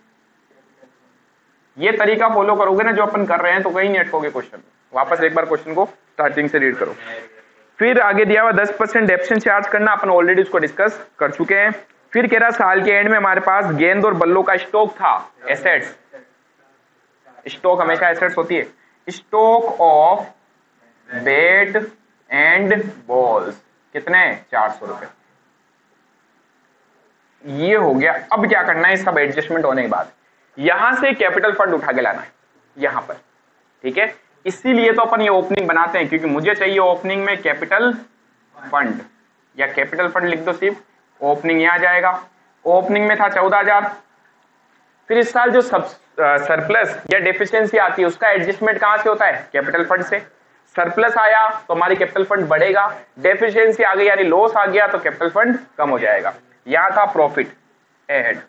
ये तरीका फॉलो करोगे ना जो अपन कर रहे हैं तो कहीं नहीं अटकोगे क्वेश्चन। वापस एक बार क्वेश्चन को स्टार्टिंग से रीड करो। फिर आगे दिया हुआ 10% डेप्शन चार्ज करना, अपन ऑलरेडी उसको डिस्कस कर चुके हैं। फिर कह रहा साल के एंड में हमारे पास गेंद और बल्लों का स्टॉक था, एसेट्स। स्टॉक हमेशा एसेट्स होती है। Stock of bat and balls कितने, 400 रुपए। ये हो गया। अब क्या करना है, सब एडजस्टमेंट होने के बाद यहां से कैपिटल फंड उठा के लाना है यहां पर। ठीक है, इसीलिए तो अपन ये ओपनिंग बनाते हैं, क्योंकि मुझे चाहिए ओपनिंग में कैपिटल फंड, या कैपिटल फंड लिख दो सिर्फ, ओपनिंग यहां जाएगा। ओपनिंग में था 14,000। फिर इस साल जो सरप्लस या डेफिशिएंसी आती है उसका एडजस्टमेंट कहां से होता है, कैपिटल फंड से। सरप्लस आया तो हमारी कैपिटल फंड बढ़ेगा, डेफिशिएंसी आ गई यानी लॉस आ गया तो कैपिटल फंड कम हो जाएगा। यहां था प्रॉफिट एड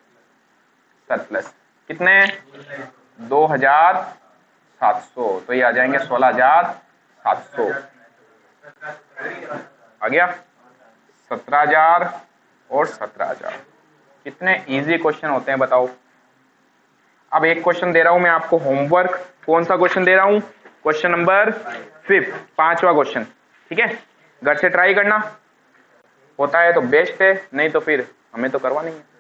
सरप्लस कितने, 2,700, तो ये आ जाएंगे 16,700। आ गया 17,000 और 17,000। कितने इजी क्वेश्चन होते हैं बताओ। अब एक क्वेश्चन दे रहा हूं मैं आपको होमवर्क। कौन सा क्वेश्चन दे रहा हूं, क्वेश्चन नंबर 5, 5वां क्वेश्चन। ठीक है, घर से ट्राई करना, होता है तो बेस्ट है, नहीं तो फिर हमें तो करवा नहीं है।